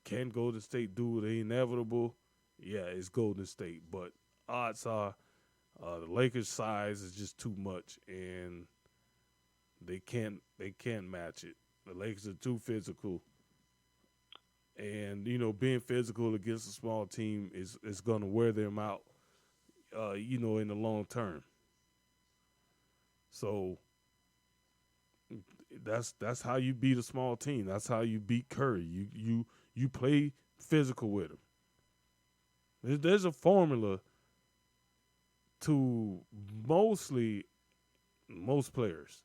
can Golden State do the inevitable? Yeah, it's Golden State, but odds are the Lakers' size is just too much, and they can't match it. The Lakers are too physical, and being physical against a small team is going to wear them out, in the long term. So that's how you beat a small team. That's how you beat Curry. You play physical with them. There's a formula to most players.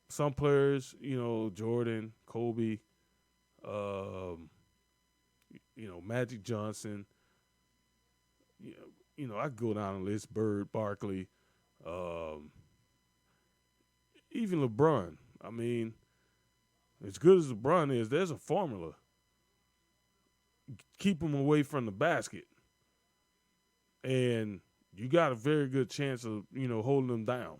Some players, Jordan, Kobe, Magic Johnson. I go down the list, Bird, Barkley, even LeBron. I mean, as good as LeBron is, there's a formula. Keep him away from the basket. And you got a very good chance of, holding them down.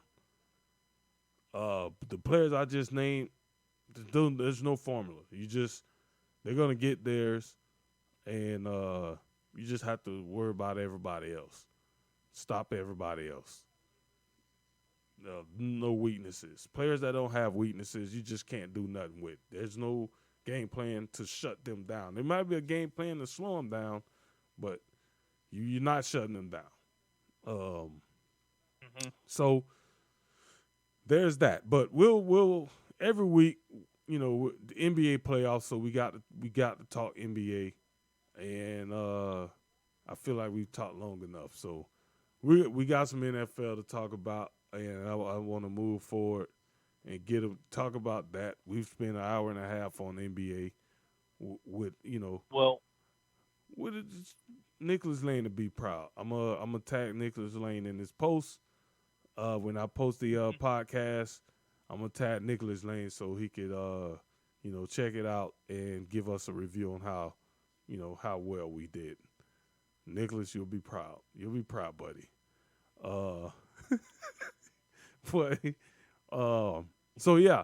The players I just named, there's no formula. They're going to get theirs, and you just have to worry about everybody else. Stop everybody else. No weaknesses. Players that don't have weaknesses, you just can't do nothing with. There's no game plan to shut them down. There might be a game plan to slow them down, but you're not shutting them down. So there's that. But we'll every week, the NBA playoffs. So we got to talk NBA, and I feel like we've talked long enough. So we got some NFL to talk about, and I want to move forward and talk about that. We've spent an hour and a half on NBA with Nicholas Lane to be proud. I'm gonna tag Nicholas Lane in this post. When I post the podcast, I'm gonna tag Nicholas Lane so he could check it out and give us a review on how well we did. Nicholas, you'll be proud. You'll be proud, buddy. So yeah,